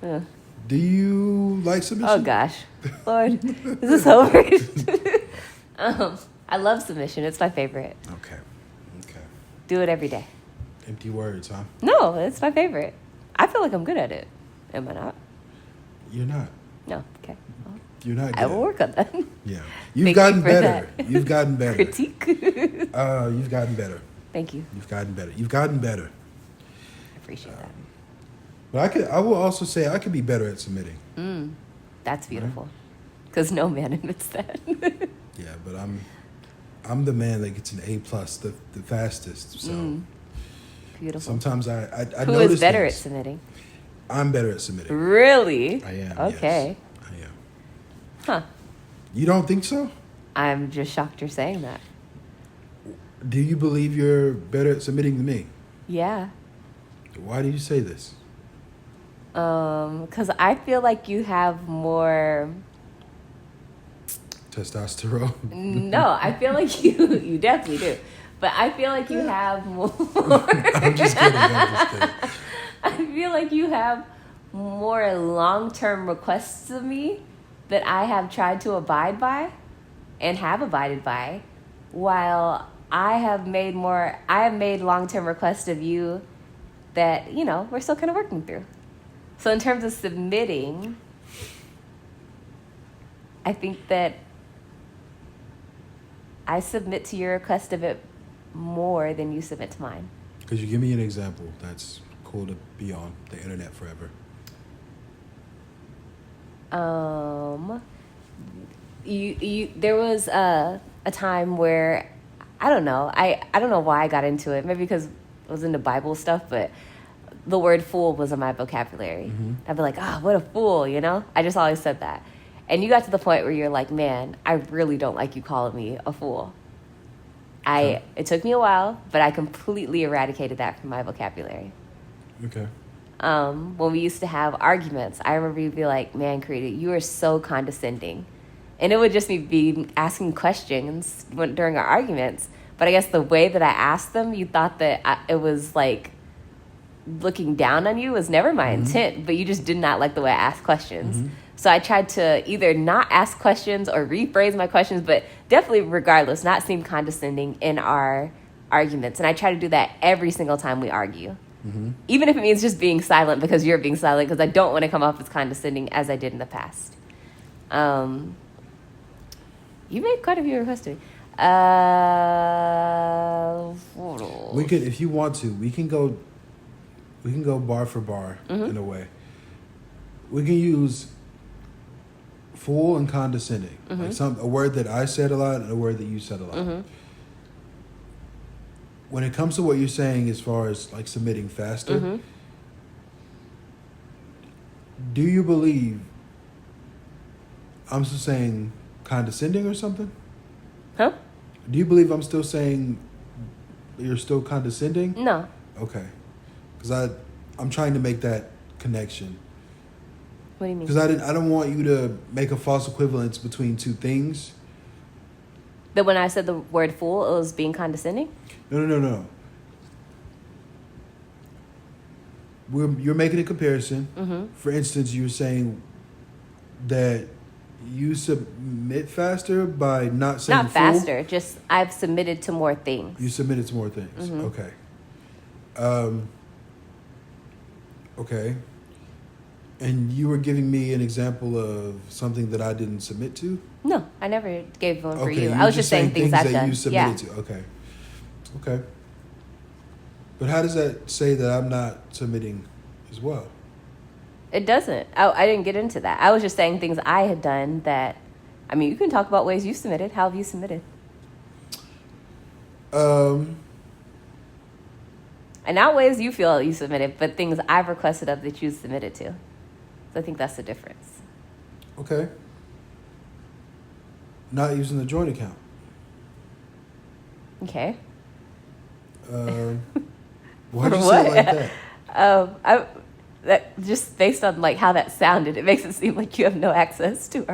Speaker 2: Uh,
Speaker 1: Do you like submission?
Speaker 2: oh, gosh. Lord, is this over? I love submission. It's my favorite.
Speaker 1: Okay. Okay.
Speaker 2: Do it every day.
Speaker 1: Empty words, huh?
Speaker 2: No, it's my favorite. I feel like I'm good at it. Am I not?
Speaker 1: You're not.
Speaker 2: No. Okay. Well,
Speaker 1: You're not good.
Speaker 2: I will work on that.
Speaker 1: Yeah. You've
Speaker 2: Thank
Speaker 1: gotten
Speaker 2: you for
Speaker 1: better.
Speaker 2: that.
Speaker 1: You've gotten better.
Speaker 2: Critique.
Speaker 1: You've gotten better.
Speaker 2: Thank you.
Speaker 1: You've gotten better. You've gotten better.
Speaker 2: I appreciate that.
Speaker 1: But I will also say I could be better at submitting.
Speaker 2: That's beautiful. Because no man admits that.
Speaker 1: Yeah, but I'm the man that gets an A+, the fastest. So
Speaker 2: Beautiful.
Speaker 1: sometimes I
Speaker 2: Who
Speaker 1: notice
Speaker 2: is better at
Speaker 1: things.
Speaker 2: submitting?
Speaker 1: I'm better at submitting.
Speaker 2: Really?
Speaker 1: I am.
Speaker 2: Okay.
Speaker 1: Yes, I am.
Speaker 2: Huh.
Speaker 1: You don't think so?
Speaker 2: I'm just shocked you're saying that.
Speaker 1: Do you believe you're better at submitting than me?
Speaker 2: Yeah.
Speaker 1: Why do you say this?
Speaker 2: Because I feel like you have more.
Speaker 1: Testosterone.
Speaker 2: No, I feel like you definitely do. But I feel like you have more.
Speaker 1: I'm just kidding.
Speaker 2: I feel like you have more long-term requests of me that I have tried to abide by and have abided by, while I have made long-term requests of you that, we're still kind of working through. So in terms of submitting, I think that I submit to your request of it more than you submit to mine.
Speaker 1: Could you give me an example that's cool to be on the internet forever?
Speaker 2: There was a time where I don't know why I got into it. Maybe because I was into Bible stuff, but the word fool was in my vocabulary. I'd be like, what a fool, I just always said that. And you got to the point where you're like, man, I really don't like you calling me a fool. It took me a while, but I completely eradicated that from my vocabulary.
Speaker 1: Okay.
Speaker 2: When we used to have arguments, I remember you'd be like, man, Karita, you are so condescending. And it would just be asking questions during our arguments. But I guess the way that I asked them, you thought that it was like looking down on you. Was never my intent, but you just did not like the way I asked questions. So I tried to either not ask questions or rephrase my questions, but definitely regardless, not seem condescending in our arguments. And I try to do that every single time we argue. Even if it means just being silent because you're being silent, because I don't want to come off as condescending as I did in the past. You made quite a few requests to me.
Speaker 1: We could, if you want to, we can go bar for bar in a way. We can use fool and condescending, like a word that I said a lot and a word that you said a lot. When it comes to what you're saying as far as like submitting faster, do you believe I'm still saying condescending or something?
Speaker 2: Huh?
Speaker 1: Do you believe I'm still saying you're still condescending?
Speaker 2: No.
Speaker 1: Okay. Because I'm trying to make that connection.
Speaker 2: What do you mean?
Speaker 1: Because I don't want you to make a false equivalence between two things.
Speaker 2: That when I said the word fool, it was being condescending?
Speaker 1: No. You're making a comparison. For instance, you're saying that you submit faster by not saying
Speaker 2: Not
Speaker 1: fool.
Speaker 2: faster, just I've submitted to more things.
Speaker 1: You submitted to more things. Okay. Okay. And you were giving me an example of something that I didn't submit to?
Speaker 2: No, I never gave one for
Speaker 1: Okay,
Speaker 2: you.
Speaker 1: you're
Speaker 2: I was just saying things I've
Speaker 1: that
Speaker 2: done.
Speaker 1: you submitted to. Okay. But how does that say that I'm not submitting as as well.
Speaker 2: It doesn't. I didn't get into that. I was just saying things I had done that, I mean, you can talk about ways you submitted. How have you submitted?
Speaker 1: Um,
Speaker 2: And not ways you feel you submitted, but things I've requested of that you submitted to. So I think that's the difference.
Speaker 1: okay. Not using the joint account.
Speaker 2: Okay.
Speaker 1: Why'd you
Speaker 2: For
Speaker 1: say it
Speaker 2: what?
Speaker 1: like that?
Speaker 2: That just based on like how that sounded, it makes it seem like you have no access to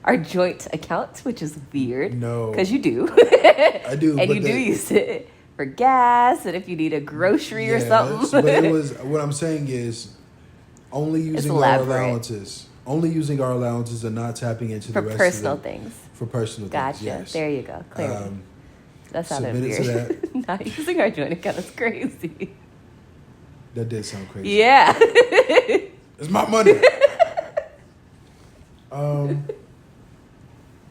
Speaker 2: our joint account, which is weird.
Speaker 1: No.
Speaker 2: Because you do.
Speaker 1: I do.
Speaker 2: And
Speaker 1: but
Speaker 2: you do use it for gas and if you need a grocery or something.
Speaker 1: But it was, what I'm saying is only using our
Speaker 2: elaborate.
Speaker 1: allowances. Only using our allowances and not tapping into
Speaker 2: For
Speaker 1: the rest
Speaker 2: personal
Speaker 1: of the,
Speaker 2: things.
Speaker 1: For personal
Speaker 2: Gotcha.
Speaker 1: things, yes.
Speaker 2: There you go. Clarity. That sounded
Speaker 1: submitted
Speaker 2: weird.
Speaker 1: to
Speaker 2: Not using our joint account is crazy.
Speaker 1: That did sound crazy.
Speaker 2: Yeah.
Speaker 1: It's my money.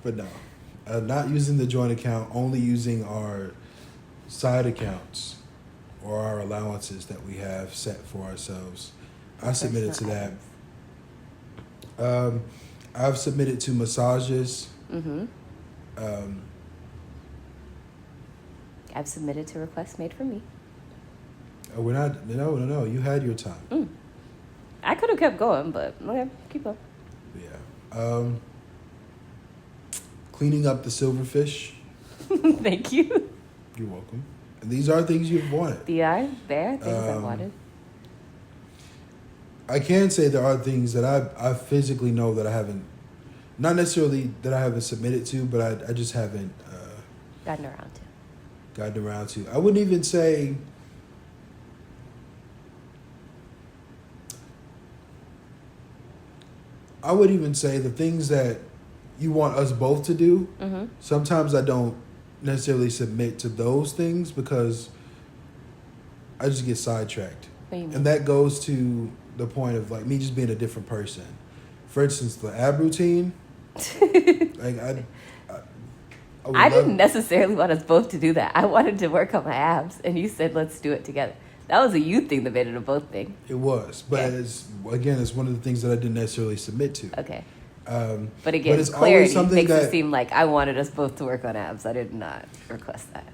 Speaker 1: But no. Not using the joint account, only using our side accounts or our allowances that we have set for ourselves. I submitted to that. I've submitted to massages.
Speaker 2: Mm-hmm. I've submitted to requests made for me.
Speaker 1: We're not. No. You had your time.
Speaker 2: I could have kept going, but okay, keep up.
Speaker 1: Yeah. Cleaning up the silverfish.
Speaker 2: Thank you.
Speaker 1: You're welcome. And these are things you've wanted.
Speaker 2: There are things I wanted.
Speaker 1: I can say there are things that I physically know that I haven't, not necessarily that I haven't submitted to, but I just haven't
Speaker 2: Gotten around to.
Speaker 1: gotten around to. I wouldn't even say. I would even say the things that you want us both to do.
Speaker 2: Mm-hmm.
Speaker 1: Sometimes I don't necessarily submit to those things because I just get sidetracked.
Speaker 2: What do you mean?
Speaker 1: And that goes to the point of like me just being a different person. For instance, the ab routine. Like would
Speaker 2: I
Speaker 1: love-
Speaker 2: didn't necessarily want us both to do that. I wanted to work on my abs, and you said let's do it together. That was a you thing that made it a both thing.
Speaker 1: It was, but
Speaker 2: Okay.
Speaker 1: it's one of the things that I didn't necessarily submit to.
Speaker 2: Okay.
Speaker 1: But
Speaker 2: But again,
Speaker 1: it's always
Speaker 2: clarity
Speaker 1: something
Speaker 2: makes
Speaker 1: that-
Speaker 2: it seem like I wanted us both to work on abs. I did not request that.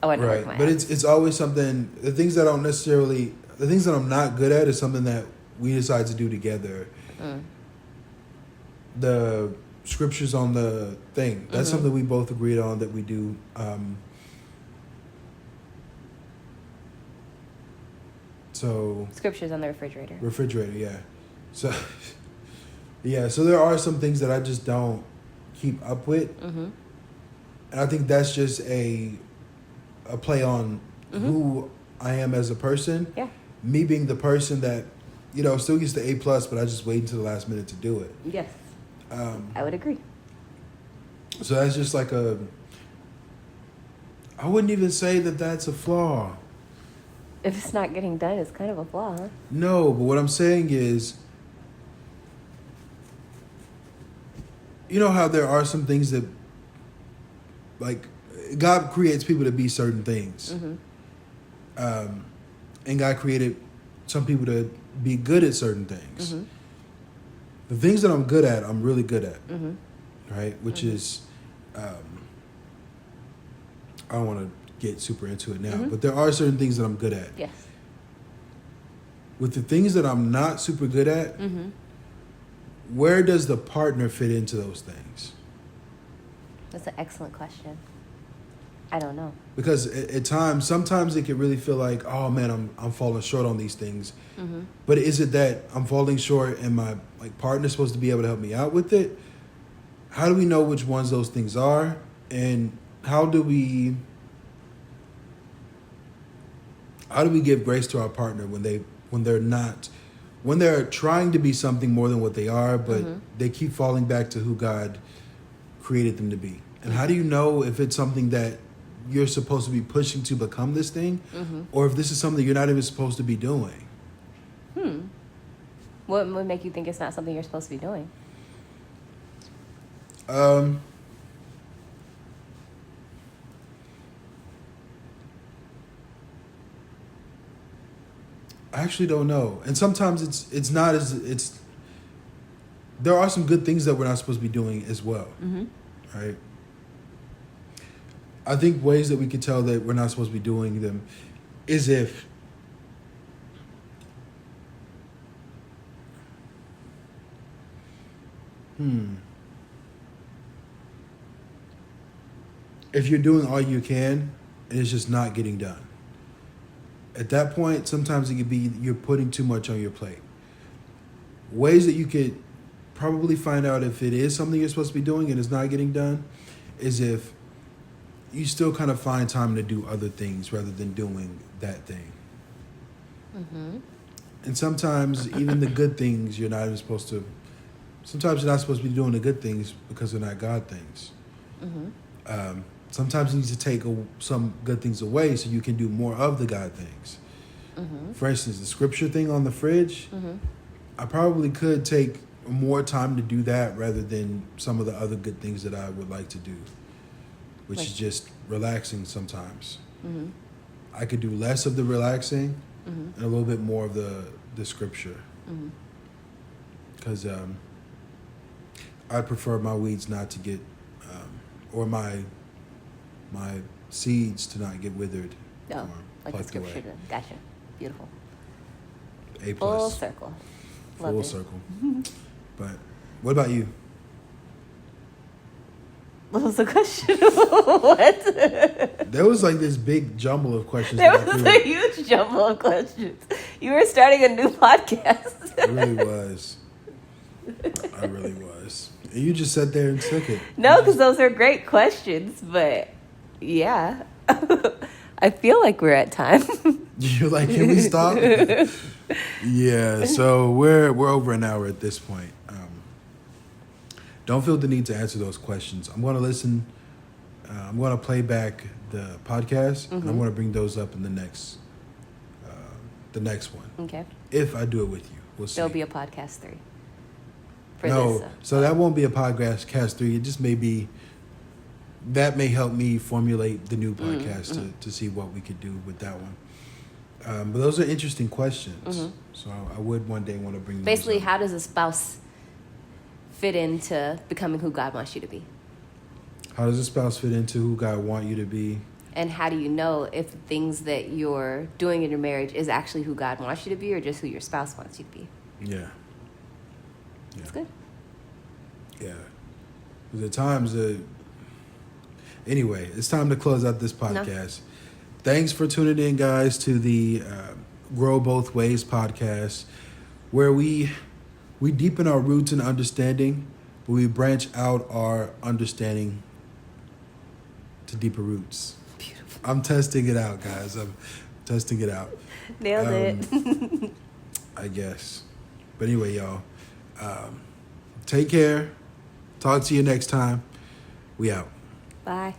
Speaker 2: I wanted to
Speaker 1: Right,
Speaker 2: work my
Speaker 1: but
Speaker 2: abs.
Speaker 1: it's always something. The things that I'm not good at is something that we decide to do together. The scriptures on the thing. That's
Speaker 2: Mm-hmm.
Speaker 1: something we both agreed on that we do. So
Speaker 2: Scriptures on the refrigerator.
Speaker 1: refrigerator, yeah. So yeah, so there are some things that I just don't keep up with,
Speaker 2: Mm-hmm.
Speaker 1: and I think that's just a play on
Speaker 2: Mm-hmm.
Speaker 1: who I am as a person.
Speaker 2: Yeah.
Speaker 1: Me being the person that still gets the A+, but I just wait until the last minute to do it.
Speaker 2: Yes, I would agree.
Speaker 1: So that's just like I wouldn't even say that that's a flaw.
Speaker 2: If it's not getting done, it's kind of a flaw, huh?
Speaker 1: No, but what I'm saying is, you know how there are some things that, like, God creates people to be certain things.
Speaker 2: Mm-hmm.
Speaker 1: And God created some people to be good at certain things.
Speaker 2: Mm-hmm.
Speaker 1: The things that I'm good at, I'm really good at.
Speaker 2: Mm-hmm.
Speaker 1: Right? Which is, I don't want to get super into it now,
Speaker 2: Mm-hmm.
Speaker 1: but there are certain things that I'm good at.
Speaker 2: Yes.
Speaker 1: With the things that I'm not super good at,
Speaker 2: Mm-hmm.
Speaker 1: where does the partner fit into those things?
Speaker 2: That's an excellent question. I don't know.
Speaker 1: Because at times, sometimes it can really feel like, oh man, I'm falling short on these things.
Speaker 2: Mm-hmm.
Speaker 1: But is it that I'm falling short and my partner's supposed to be able to help me out with it? How do we know which ones those things are? And how do we give grace to our partner when they're trying to be something more than what they are, but
Speaker 2: Mm-hmm.
Speaker 1: they keep falling back to who God created them to be? And how do you know if it's something that you're supposed to be pushing to become this thing,
Speaker 2: Mm-hmm.
Speaker 1: or if this is something you're not even supposed to be doing?
Speaker 2: What would make you think it's not something you're supposed to be doing?
Speaker 1: I I actually don't know. And sometimes it's not as it's. There are some good things that we're not supposed to be doing as well, right? I think ways that we could tell that we're not supposed to be doing them is if if you're doing all you can and it's just not getting done. At that point, sometimes it could be you're putting too much on your plate. Ways that you could probably find out if it is something you're supposed to be doing and it's not getting done is if you still kind of find time to do other things rather than doing that thing. And sometimes even the good things you're not even supposed to. Sometimes you're not supposed to be doing the good things because they're not God things. Sometimes you need to take some good things away so you can do more of the God things. For instance, the scripture thing on the fridge, I probably could take more time to do that rather than some of the other good things that I would like to do, which is just relaxing sometimes. I could do less of the relaxing and a little bit more of the scripture. Because I prefer my weeds not to get, or my seeds to not get withered.
Speaker 2: No, like the
Speaker 1: plucked
Speaker 2: scripture.
Speaker 1: away.
Speaker 2: Gotcha. Beautiful.
Speaker 1: A+.
Speaker 2: Full circle. Love
Speaker 1: Full
Speaker 2: it.
Speaker 1: circle. But what about you?
Speaker 2: What was the question? What?
Speaker 1: There was like this big jumble of questions.
Speaker 2: There
Speaker 1: that I
Speaker 2: was
Speaker 1: threw
Speaker 2: a
Speaker 1: at-
Speaker 2: huge jumble of questions. You were starting a new podcast.
Speaker 1: I really was. I really was. And you just sat there and took it.
Speaker 2: No, because those are great questions, but yeah. I feel like we're at time.
Speaker 1: You're like, can we stop? Yeah, so we're over an hour at this point. Don't feel the need to answer those questions. I'm going to listen. I'm going to play back the podcast, and I'm going to bring those up in the next one.
Speaker 2: Okay.
Speaker 1: If I do it with you, we'll see.
Speaker 2: There'll be a podcast 3. For
Speaker 1: No,
Speaker 2: this,
Speaker 1: so that won't be a podcast 3. It just may be. That may help me formulate the new podcast to see what we could do with that one. But those are interesting questions. So I would one day want to bring
Speaker 2: basically,
Speaker 1: those up.
Speaker 2: how does a spouse fit into becoming who God wants you to be?
Speaker 1: How does a spouse fit into who God want you to be?
Speaker 2: And how do you know if the things that you're doing in your marriage is actually who God wants you to be or just who your spouse wants you to be?
Speaker 1: Yeah.
Speaker 2: That's good.
Speaker 1: Yeah. There's at times that... Anyway, it's time to close out this podcast. No. Thanks for tuning in, guys, to the Grow Both Ways podcast, where we deepen our roots in understanding, but we branch out our understanding to deeper roots.
Speaker 2: Beautiful.
Speaker 1: I'm testing it out, guys. I'm testing it out.
Speaker 2: Nailed it.
Speaker 1: I guess. But anyway, y'all, take care. Talk to you next time. We out.
Speaker 2: Bye.